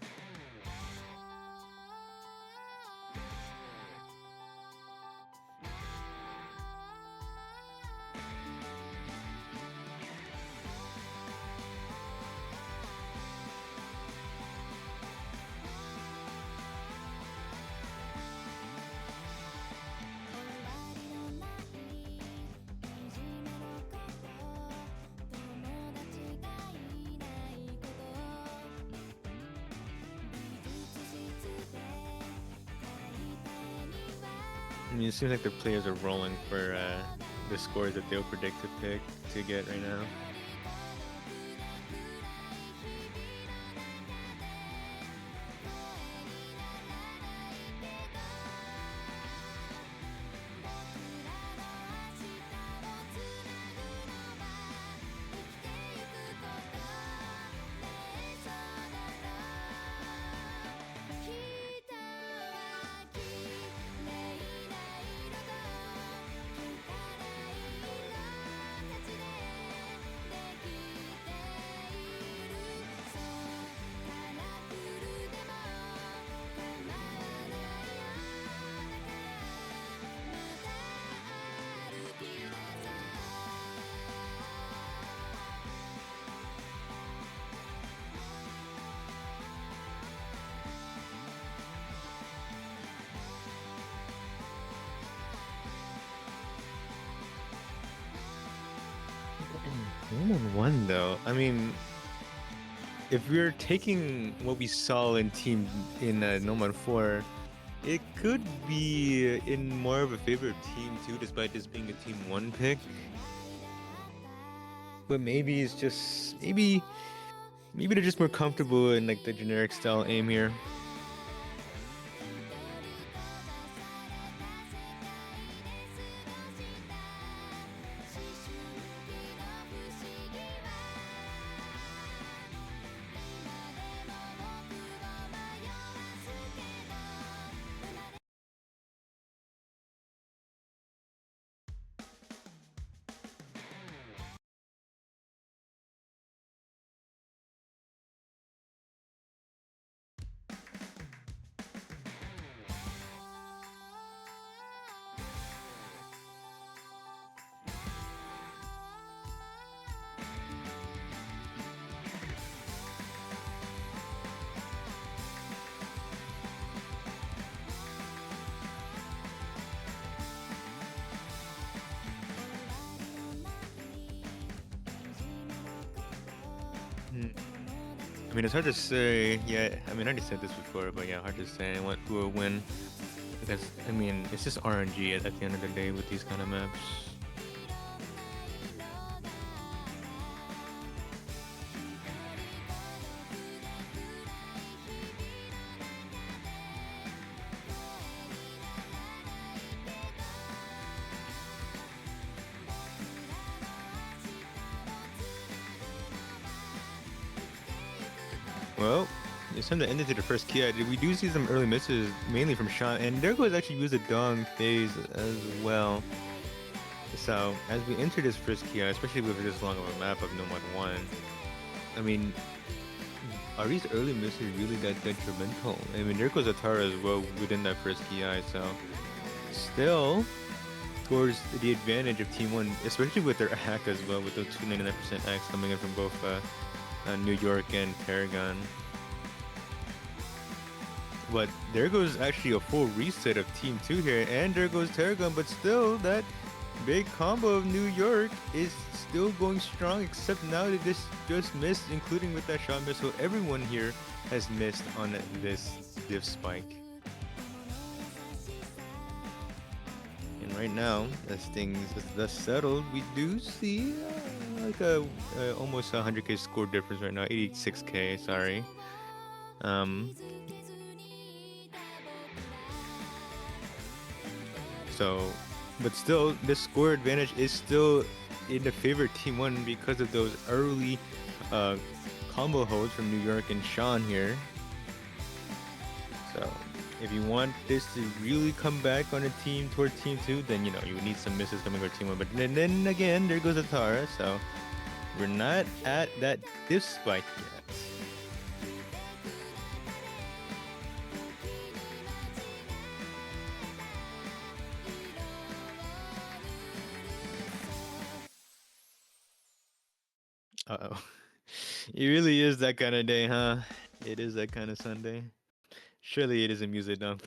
I mean, it seems like the players are rolling for the scores that they'll predict to pick to get right now. Nomad 1 though, I mean, if we're taking what we saw in Nomad 4, it could be in more of a favor of Team 2 despite this being a Team 1 pick. But maybe it's just, maybe they're just more comfortable in like the generic style aim here. I mean, it's hard to say. Yeah, I mean, I already said this before, but yeah, hard to say who will win. Because, I mean, it's just RNG at the end of the day with these kind of maps. Well, it's time to end into the first key. We do see some early misses, mainly from Sean, and there goes actually use a dong phase as well. So, as we enter this first key, especially with this long of a map of Nomad 1, I mean, are these early misses really that detrimental? I mean, there goes Atara as well within that first KI, so still towards the advantage of Team 1, especially with their hack as well, with those 299% hacks coming in from both New York and Paragon. But there goes actually a full reset of Team 2 here, and there goes Paragon, but still that big combo of New York is still going strong, except now they just missed, including with that shot miss. So everyone here has missed on this div spike. And right now, as things thus settled, we do see like a almost 100k score difference right now, 86k. Sorry. So, but still, the score advantage is still in the favor of Team 1 because of those early combo holds from New York and Sean here. So, if you want this to really come back on a team toward Team 2, then you need some misses coming toward Team 1. But then again, there goes Atara. So, we're not at that diff spike yet. Uh-oh. It really is that kind of day, huh? It is that kind of Sunday. Surely it isn't music dump.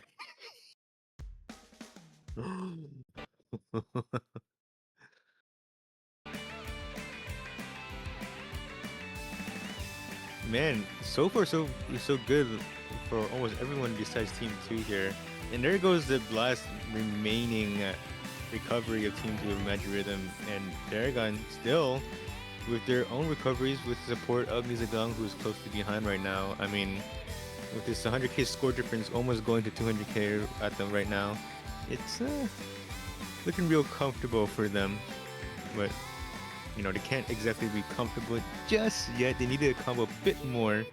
Man, so far so good for almost everyone besides Team 2 here. And there goes the last remaining recovery of Team 2 of Magic Rhythm, and Paragon still with their own recoveries with the support of Mizagong, who's closely behind right now. I mean, with this 100k score difference almost going to 200k at them right now, it's looking real comfortable for them. But they can't exactly be comfortable just yet. They need to come a bit more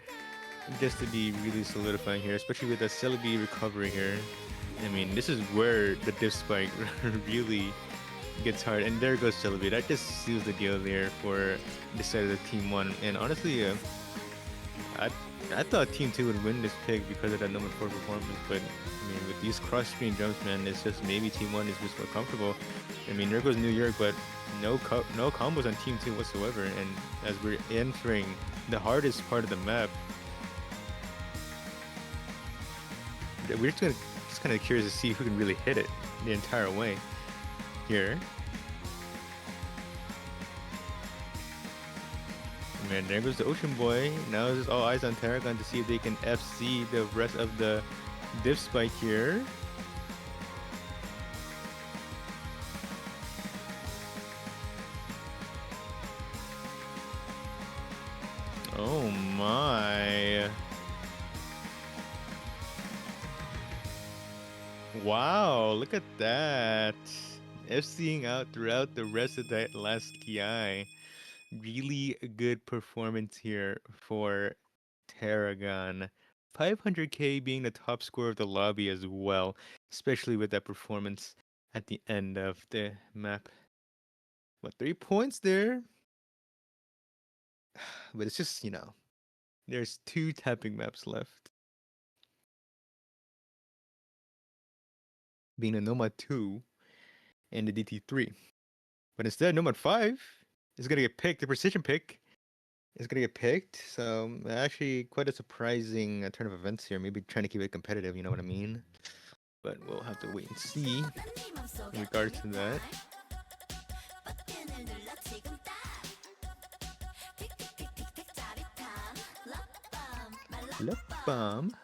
just to be really solidifying here, especially with the Celebi recovery here. I mean, this is where the diff spike really gets hard, and there goes Celebi. That just seals the deal there for the side of the Team 1. And honestly, I thought Team 2 would win this pick because of that number 4 performance, but I mean, with these cross-screen jumps, man, it's just maybe Team 1 is just more comfortable. I mean, there goes New York, but no combos on Team 2 whatsoever. And as we're entering the hardest part of the map, we're just kind of curious to see who can really hit it the entire way here. Man, there goes the Ocean Boy. Now it's just all eyes on Paragon to see if they can FC the rest of the diff spike here. Oh my. Wow, look at that. FCing out throughout the rest of that last KI. Really good performance here for Tarragon. 500k being the top score of the lobby as well, especially with that performance at the end of the map. What, 3 points there? But it's just, there's 2 tapping maps left. Being the Nomad 2 and the DT3. But instead, Nomad 5 is going to get picked. The precision pick is going to get picked. So actually quite a surprising turn of events here. Maybe trying to keep it competitive, you know what I mean? But we'll have to wait and see in regards to that. Lip balm.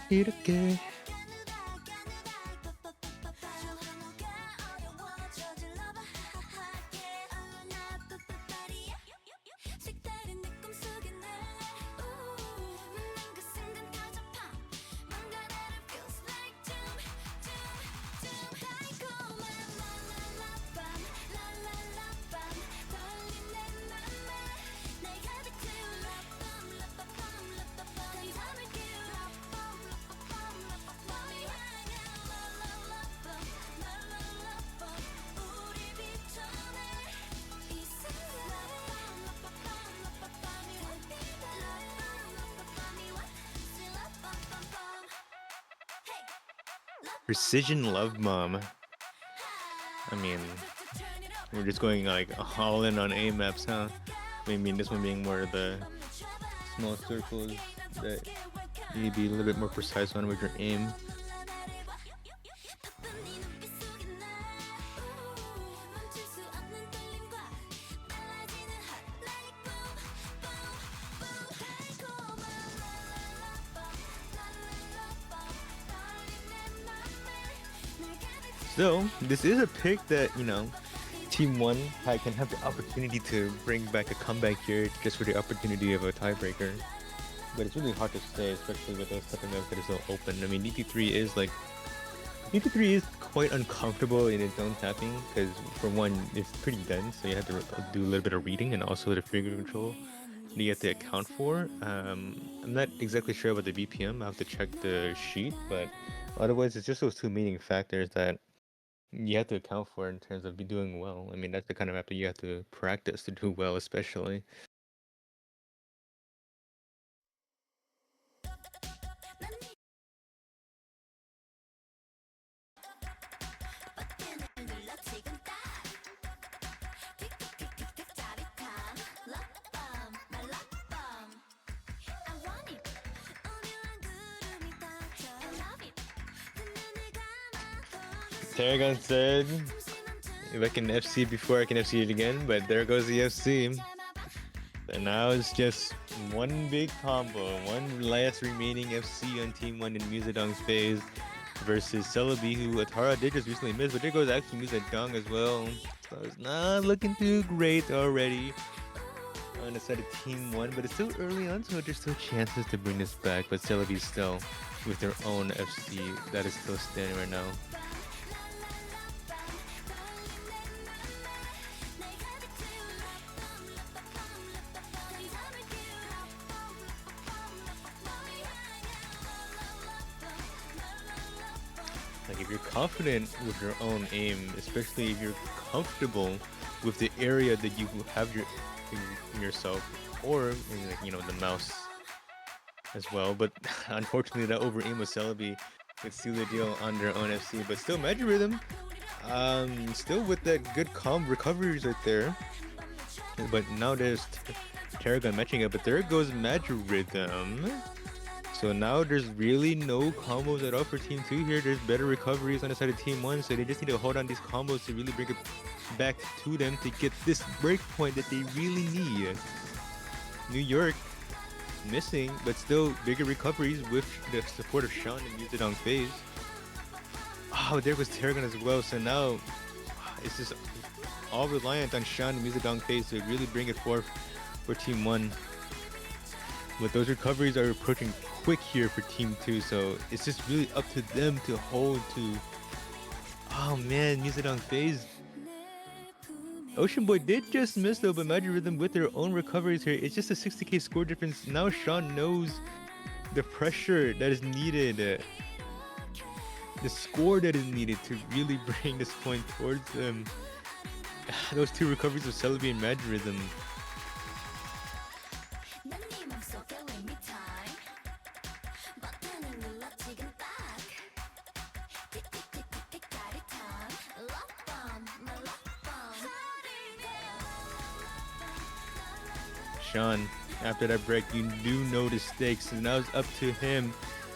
이렇게 Precision Love Bomb. I mean, we're just going like all in on aim maps, huh? I mean, this one being more of the small circles that you need to be a little bit more precise on with your aim. So, this is a pick that, you know, Team 1 can have the opportunity to bring back a comeback here just for the opportunity of a tiebreaker. But it's really hard to say, especially with those type of maps that are so open. I mean, DP3 is quite uncomfortable in its own tapping because, for one, it's pretty dense, so you have to do a little bit of reading, and also the finger control that you have to account for. I'm not exactly sure about the BPM. I have to check the sheet, but otherwise, it's just those two main factors that you have to account for in terms of doing well. I mean, that's the kind of map that you have to practice to do well, especially. Tarragon said, if I can FC before, I can FC it again, but there goes the FC. And now it's just one big combo, one last remaining FC on Team 1 in Musadong's phase versus Celebi, who Atara did just recently miss, but there goes actually Musadong as well. So it's not looking too great already on the side of Team 1, but it's still early on, so there's still chances to bring this back, but Celebi still with their own FC that is still standing right now. Like, if you're confident with your own aim, especially if you're comfortable with the area that you have in yourself, or in, like, you know, the mouse as well. But unfortunately, that over aim with Celebi would seal the deal on their own FC. But still, Magic Rhythm, still with that good calm recoveries right there. But now there's Tarragon matching up, but there goes Magic Rhythm. So now there's really no combos at all for Team 2 here. There's better recoveries on the side of Team 1, so they just need to hold on these combos to really bring it back to them to get this breakpoint that they really need. New York missing, but still bigger recoveries with the support of Sean and Musadong phase. Oh, there was Tarragon as well, so now it's just all reliant on Sean and Musadong phase to really bring it forth for Team 1. But those recoveries are approaching quick here for Team 2, so it's just really up to them to hold to... Oh man, Musadong phase. Ocean Boy did just miss though, but Magic Rhythm with their own recoveries here. It's just a 60k score difference. Now Sean knows the pressure that is needed, the score that is needed to really bring this point towards them. Those two recoveries of Celebi and Magic Rhythm. Sean, after that break, you do know the stakes, and now it's up to him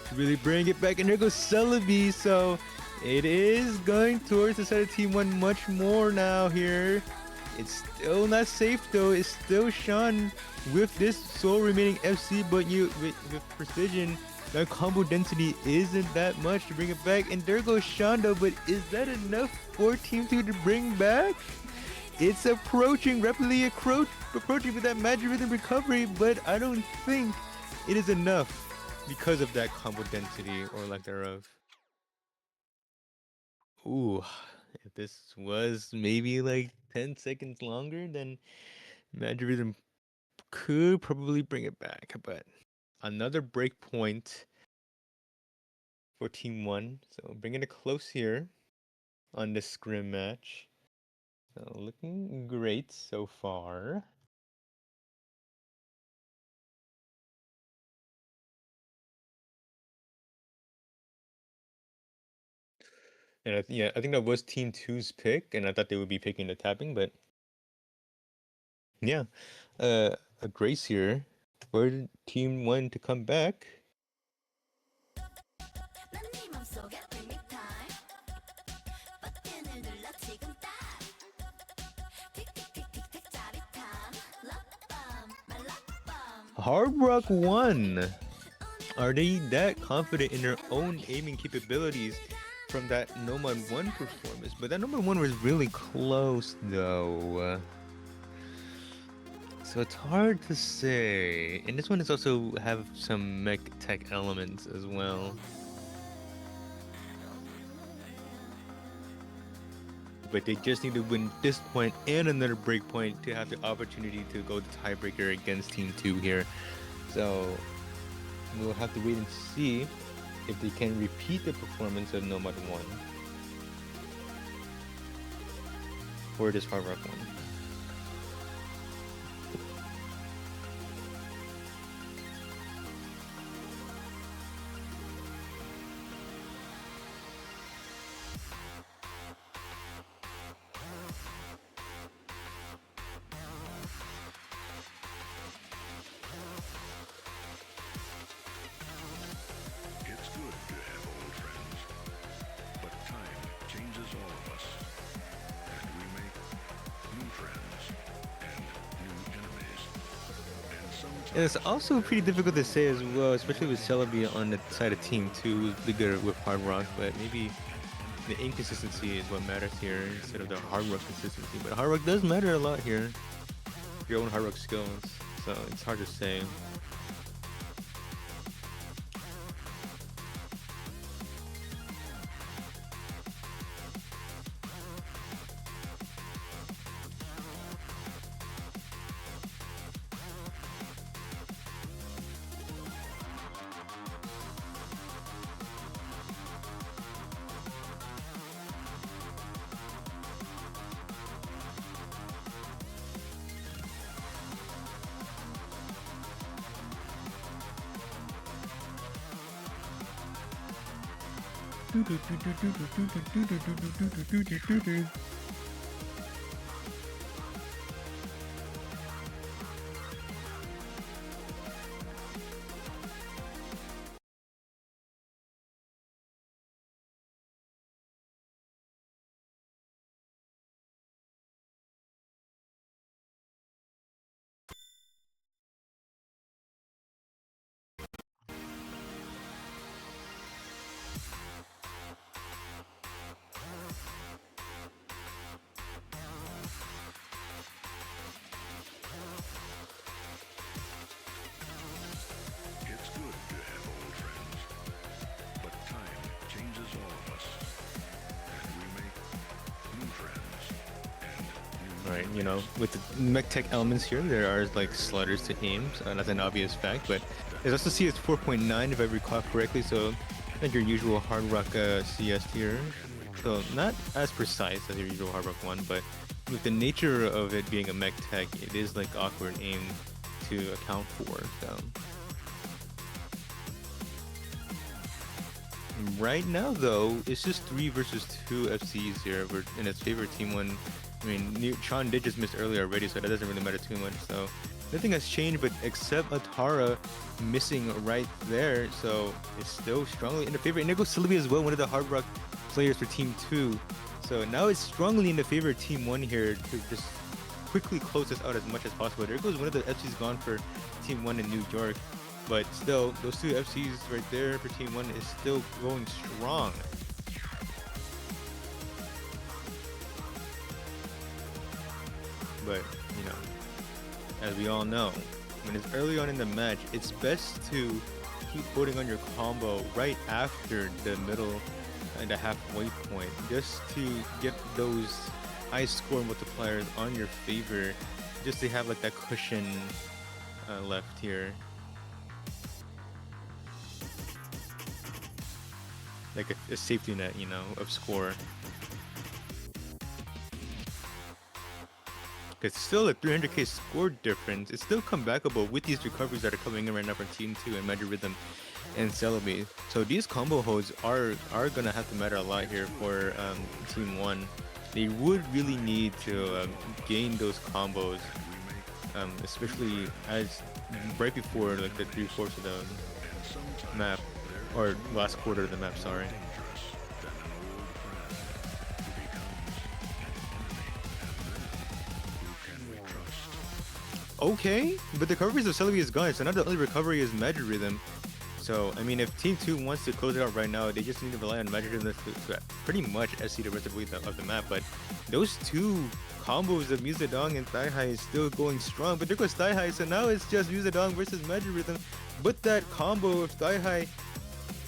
to really bring it back. And there goes Celebi, so it is going towards the side of Team 1 much more now here. It's still not safe though. It's still Sean with this sole remaining FC, but with precision, that combo density isn't that much to bring it back. And there goes Sean though, but is that enough for Team 2 to bring back? It's approaching, rapidly approaching with that Magic Rhythm recovery, but I don't think it is enough because of that combo density or lack thereof. Ooh, if this was maybe like 10 seconds longer, then Magic Rhythm could probably bring it back. But another break point for Team 1. So bringing it close here on this scrim match. So looking great so far. And yeah, I think that was Team Two's pick, and I thought they would be picking the tapping, but yeah, a grace here for Team One to come back. Hard Rock 1. Are they that confident in their own aiming capabilities from that Nomad 1 performance? But that Nomad 1 was really close though. So it's hard to say. And this one is also have some mech tech elements as well. But they just need to win this point and another break point to have the opportunity to go the tiebreaker against Team 2 here. So we'll have to wait and see if they can repeat the performance of Nomad 1 or this Hard Rock 1. It's good to have old friends, but time changes all of us, and we make new friends and new enemies. And sometimes And it's also pretty difficult to say as well, especially with Celebi on the side of Team 2, who's bigger with Hard Rock, but maybe the inconsistency is what matters here instead of the Hard Rock consistency. But Hard Rock does matter a lot here, your own Hard Rock skills, so it's hard to say. it's good to have old friends, but time changes all of us, and we make new friends and new Right, you know, with the mech tech elements here, there are like slutters to aim, so that's an obvious fact, but as also see it's 4.9 if I recall correctly, so like your usual Hard Rock CS here. So not as precise as your usual Hard Rock 1, but with the nature of it being a mech tech, it is like awkward aim to account for, so. Right now, though, it's just 3 versus 2 FCs here. We're in its favor, Team 1. I mean, Sean did just miss earlier already, so that doesn't really matter too much. So nothing has changed, but except Atara missing right there. So it's still strongly in the favor. And there goes Sylvia as well, one of the Hard Rock players for Team 2. So now it's strongly in the favor of Team 1 here to just quickly close this out as much as possible. There goes one of the FCs gone for Team 1 in New York. But still, those two FCs right there for Team 1 is still going strong. But, you know, as we all know, when it's early on in the match, it's best to keep putting on your combo right after the middle and the halfway point, just to get those high score multipliers on your favor, just to have like that cushion left here. Like a safety net, you know, of score. Because still a 300k score difference. It's still comebackable with these recoveries that are coming in right now from Team 2 and Magic Rhythm and Celebi. So these combo holds are gonna have to matter a lot here for Team 1. They would really need to gain those combos, especially as right before like the 3/4 of the map, or last quarter of the map, sorry. Okay, but the recoveries of Celebi is gone, so now the only recovery is Magic Rhythm. So, I mean, if Team 2 wants to close it out right now, they just need to rely on Magic Rhythm to pretty much SC the rest of the map. But those two combos of Musadong and Thigh High is still going strong. But there goes Thigh High, so now it's just Musadong versus Magic Rhythm. But that combo of Thigh High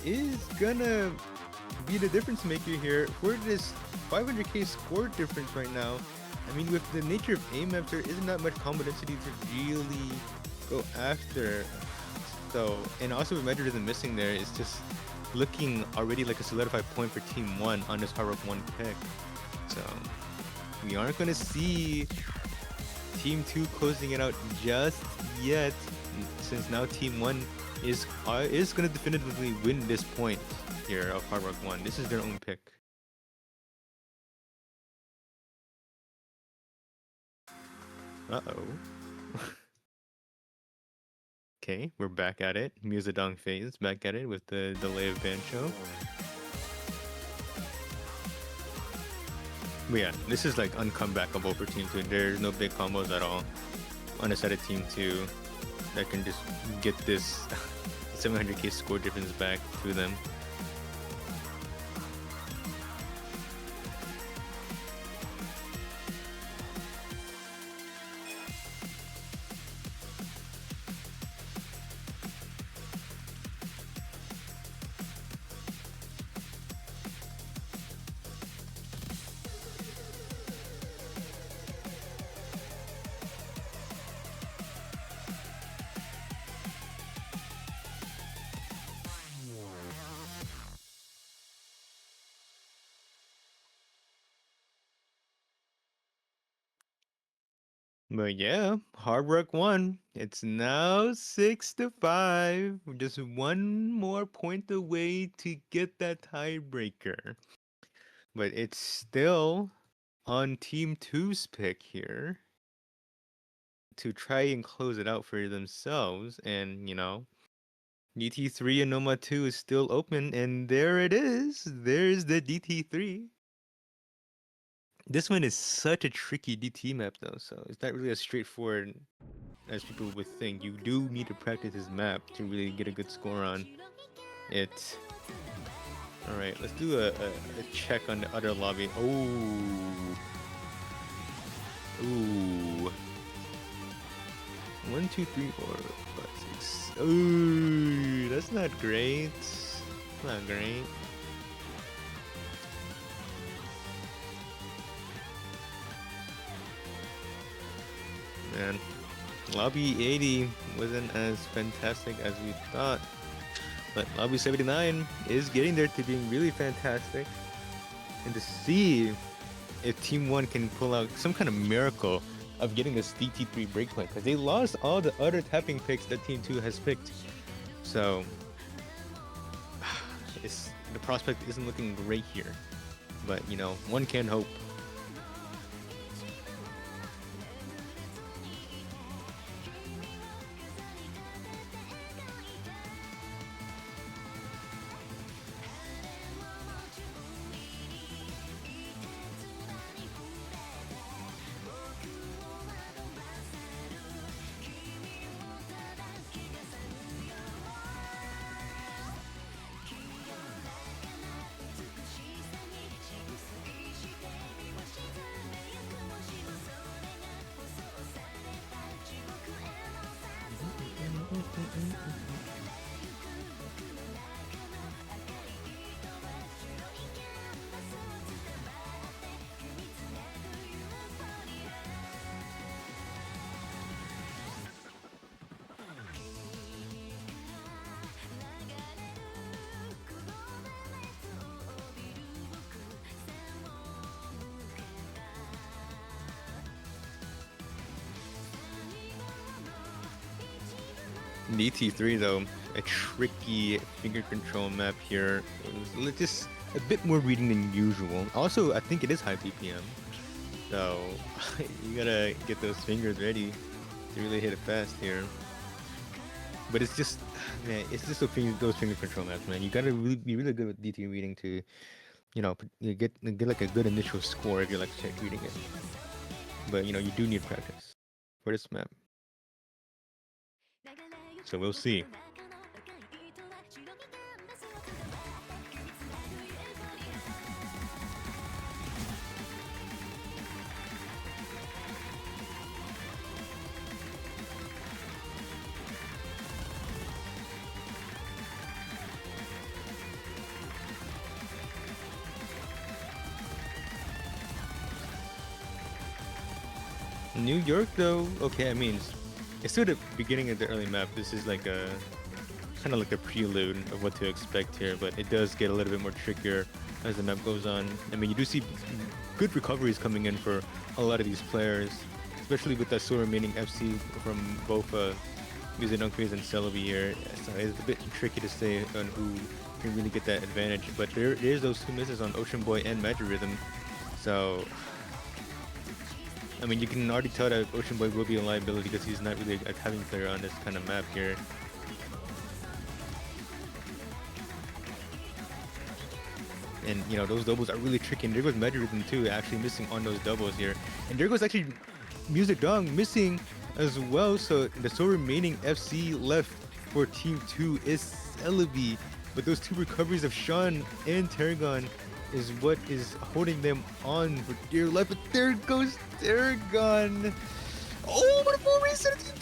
is gonna be the difference maker here for this 500k score difference right now. I mean, with the nature of A maps, there isn't that much combo density to really go after. So, and also with Magic Rhythm missing there, it's just looking already like a solidified point for Team 1 on this Hard Rock 1 pick. So, we aren't going to see Team 2 closing it out just yet, since now Team 1 is going to definitively win this point here of Hard Rock 1. This is their own pick. Uh-oh. Okay, we're back at it. Musadong phase, back at it with the delay of Bancho. But yeah, this is like uncomebackable for Team 2. There's no big combos at all on the side of Team 2 that can just get this 700k score difference back to them. But yeah, Hard Rock 1. It's now 6-5. Just one more point away to get that tiebreaker. But it's still on Team 2's pick here to try and close it out for themselves. And, you know, DT3 and Noma 2 is still open. And there it is. There's the DT3. This one is such a tricky DT map though, so it's not really as straightforward as people would think. You do need to practice this map to really get a good score on it. Alright, let's do a check on the other lobby. Oh. Ooh. 1, 2, 3, 4, 5, 6. Ooh, that's not great. Not great. Man, Lobby 80 wasn't as fantastic as we thought, but Lobby 79 is getting there to being really fantastic. And to see if Team 1 can pull out some kind of miracle of getting this DT3 breakpoint, because they lost all the other tapping picks that Team 2 has picked. So the prospect isn't looking great here, but you know, one can hope. DT3 though, a tricky finger control map here. It was just a bit more reading than usual. Also, I think it is high BPM, so you gotta get those fingers ready to really hit it fast here. But it's just, man, it's just those finger control maps, man. You gotta really be really good with DT reading to, you get like a good initial score if you're like reading it. But you do need practice for this map. So we'll see. New York though, okay, I mean, it's still the beginning of the early map. This is like a kind of like a prelude of what to expect here, but it does get a little bit more trickier as the map goes on. I mean, you do see good recoveries coming in for a lot of these players, especially with that still remaining FC from both Music Dunkeys and Celebi here. So it's a bit tricky to say on who can really get that advantage, but there is those two misses on Ocean Boy and Magic Rhythm. So I mean, you can already tell that Ocean Boy will be a liability because he's not really a having player on this kind of map here. And those doubles are really tricky. And there goes Magic Rhythm too, actually missing on those doubles here. And there goes actually Music Dong missing as well. So the sole remaining FC left for Team 2 is Celebi. But those two recoveries of Sean and Tarragon is what is holding them on for dear life. But there goes Tarragon. Oh, but a full reset of Team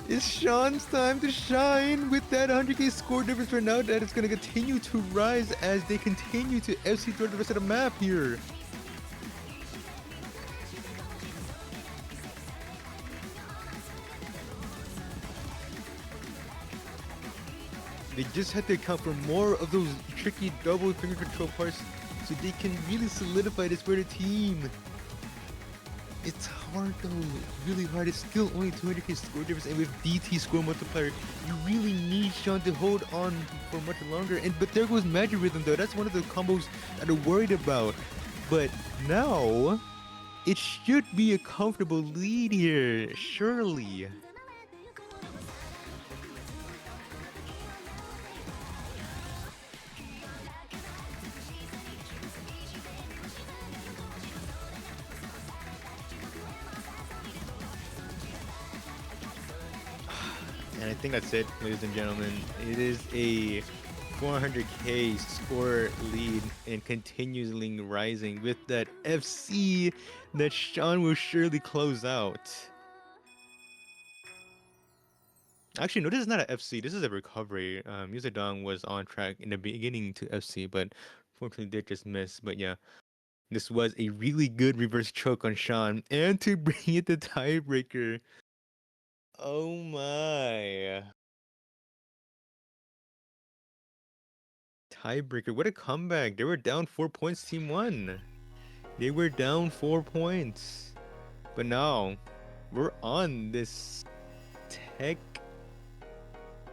2! It's Sean's time to shine with that 100k score difference right now. That is going to continue to rise as they continue to FC throughout the rest of the map here. They just had to account for more of those tricky double finger control parts so they can really solidify this for the team. It's hard though, really hard. It's still only 200k score difference, and with DT score multiplier, you really need Sean to hold on for much longer. But there goes Magic Rhythm though. That's one of the combos that I'm worried about. But now, it should be a comfortable lead here, surely. And I think that's it, ladies and gentlemen. It is a 400k score lead and continually rising with that FC that Sean will surely close out. Actually, no, this is not an FC. This is a recovery. Musadong was on track in the beginning to FC, but unfortunately did just miss. But yeah, this was a really good reverse choke on Sean. And to bring it to tiebreaker. Oh my. Tiebreaker. What a comeback. They were down 4 points, Team 1. They were down 4 points. But now, we're on this tech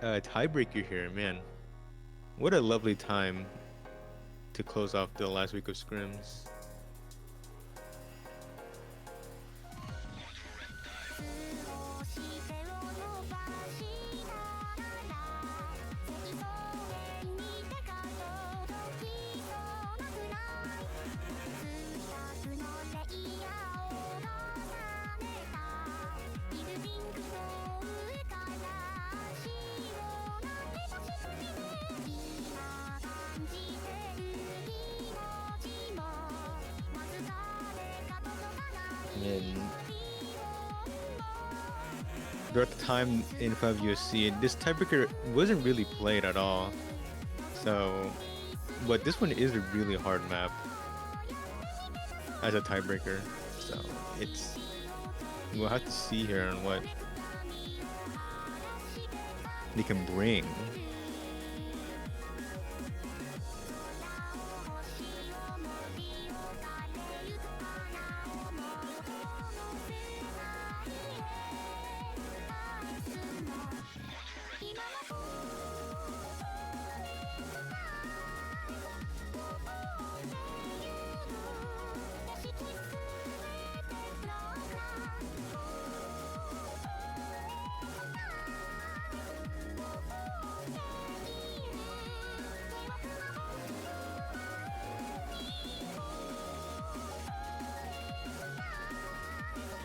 tiebreaker here, man. What a lovely time to close off the last week of scrims. And throughout the time in 5WC, this tiebreaker wasn't really played at all. So, but this one is a really hard map as a tiebreaker. So we'll have to see here on what they can bring.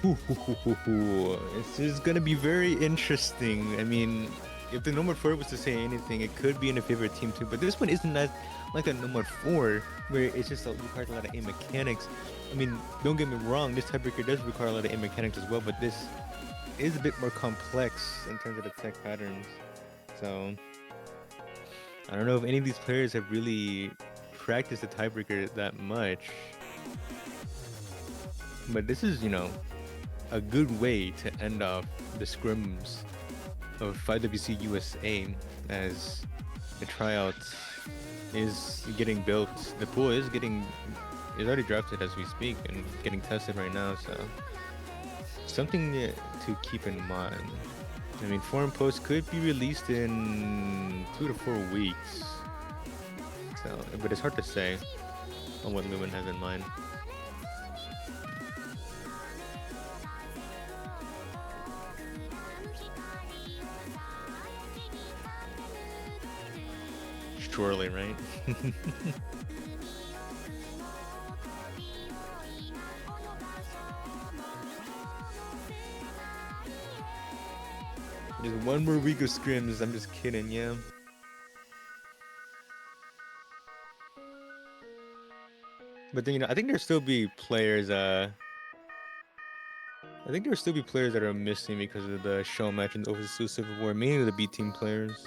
This is gonna be very interesting. I mean, if the Nomad 4 was to say anything, it could be in a favor of Team 2, but this one isn't that like a Nomad 4, where it's just requires a lot of aim mechanics. I mean, don't get me wrong, this tiebreaker does require a lot of aim mechanics as well, but this is a bit more complex in terms of the tech patterns. So, I don't know if any of these players have really practiced the tiebreaker that much. But this is, a good way to end off the scrims of 5WC USA, as the tryout is getting built. The pool is already drafted as we speak and getting tested right now, so something to keep in mind. I mean, forum posts could be released in 2 to 4 weeks, so, but it's hard to say on what Lumen has in mind. Surely, right? Just one more week of scrims. I'm just kidding, yeah. But then, I think there'll still be players. I think there'll still be players that are missing because of the show match and Overseas Civil War, mainly the B team players.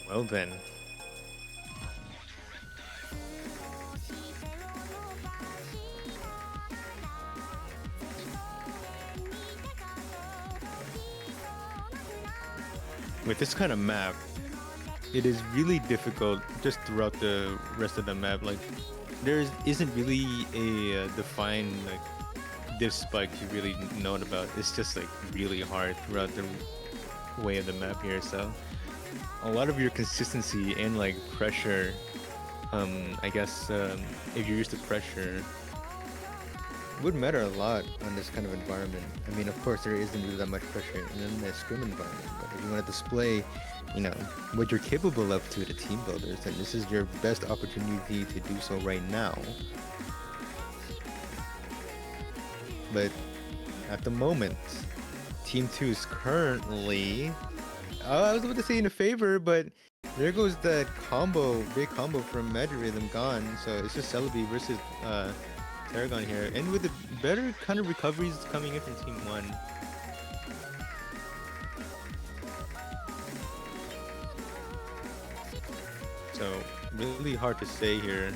Well then. With this kind of map, it is really difficult just throughout the rest of the map. Like, there isn't really a defined div spike to really note about. It's just really hard throughout the way of the map here. So a lot of your consistency and pressure, I guess if you're used to pressure, would matter a lot on this kind of environment. I mean, of course, there isn't really that much pressure in the scrim environment, but if you want to display, what you're capable of to the team builders, then this is your best opportunity to do so right now. But at the moment, Team 2 is currently, I was about to say in a favor, but there goes that big combo from Magic Rhythm gone. So it's just Celebi versus Tarragon here, and with the better kind of recoveries coming in from Team 1. So really hard to say here.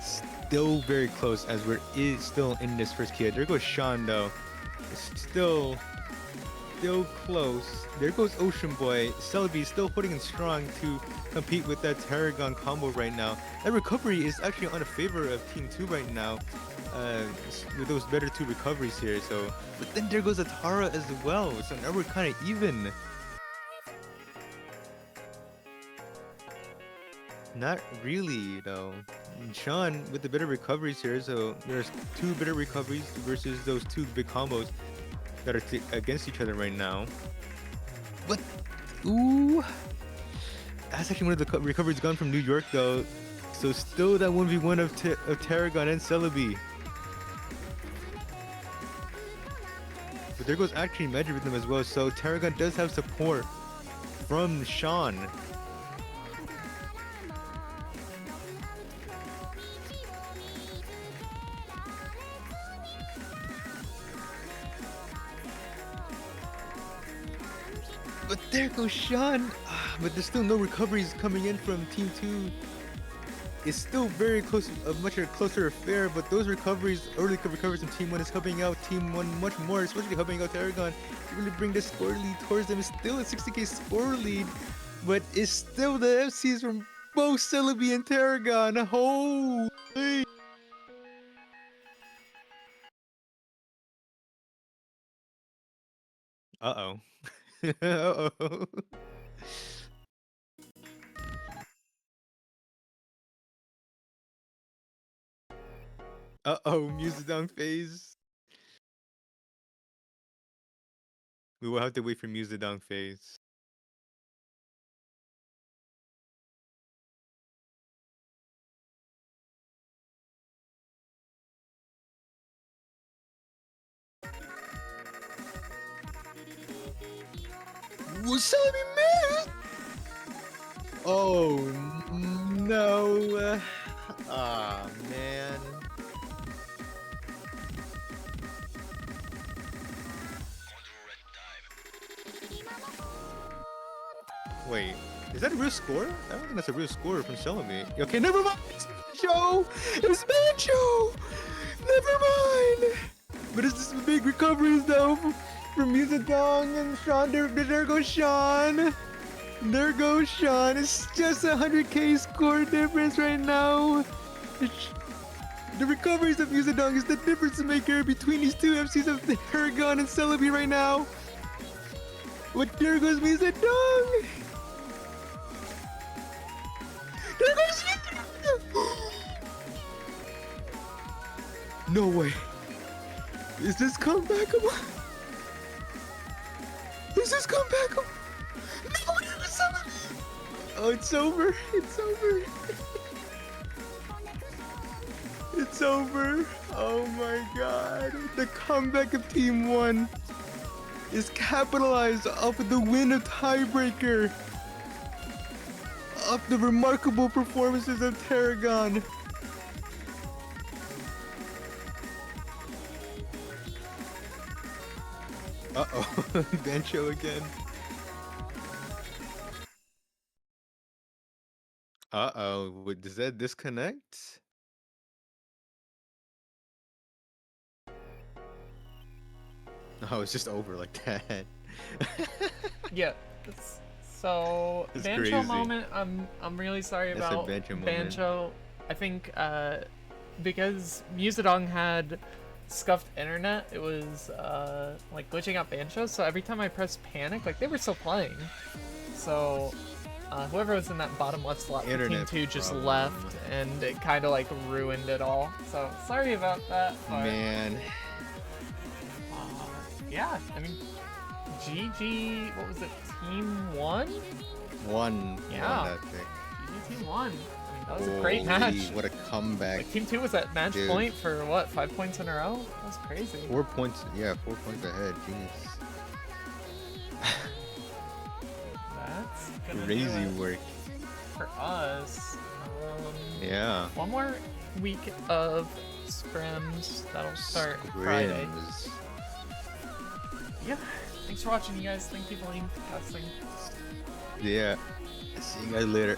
Still very close as we're still in this first kid. There goes Sean though. It's still close. There goes Ocean Boy. Celebi still holding in strong to compete with that Tarragon combo right now. That recovery is actually on a favor of Team 2 right now, with those better 2 recoveries here. So, but then there goes Atara as well. So now we're kind of even. Not really though. Sean with the better recoveries here. So there's 2 better recoveries versus those 2 big combos that are against each other right now. But ooh, that's actually one of the recoveries gone from New York though. So still that 1v1 of Tarragon and Celebi. But there goes actually Magic Rhythm as well. So Tarragon does have support from Sean. But there goes Sean. But there's still no recoveries coming in from Team 2. it's still very close, a much closer affair. But those recoveries, early recoveries from Team One, is helping out Team One much more, especially helping out Tarragon to really bring the score lead towards them. It's still a 60k score lead, but it's still the FCs from both Celebi and Tarragon. Holy! Uh-oh. Uh-oh. Uh-oh, Musadong phase. We will have to wait for Musadong phase. What's up, man? Oh no! Ah man. Wait, is that a real score? I don't think that's a real score from Celebi. Okay, never mind. It's Bancho. It's Bancho. Never mind. But it's just big recoveries though from Musadong and Sean. There goes Sean. There goes Sean. It's just 100k score difference right now. The recoveries of Musadong is the difference maker between these two FCs of Tarragon and Celebi right now. But there goes Musadong. There goes No way. Is this comebackable? Is this comebackable? No, it's over. Oh, it's over. It's over. It's over. Oh my god. The comeback of Team 1 is capitalized off of the win of Tiebreaker. Of the remarkable performances of Tarragon. Uh-oh. Bancho again. Uh-oh. Does that disconnect? Oh, it's just over like that. Yeah. So It's Bancho crazy. moment. I'm really sorry That's a about Bancho moment. Bancho. I think because Musadong had scuffed internet, it was like glitching out Bancho. So every time I pressed panic, like they were still playing. So whoever was in that bottom left slot for Team Internet 2 just problem. left, and it kind of like ruined it all. So sorry about that. But, Man. yeah, I mean, GG. What was it? Team 1? One. Yeah. Won that thing. GG Team 1. I mean, that was a great match. What a comeback. Like, Team 2 was at match Dude. point for what, 5 points in a row? That was crazy. 4 points. Yeah, 4 points ahead. Genius. That's gonna do Crazy it work. for us. Yeah. One more week of scrims. That'll start Friday. Scrims. Yeah. Thanks for watching, you guys. Thank you, Blaine, for casting. Yeah. See you guys later.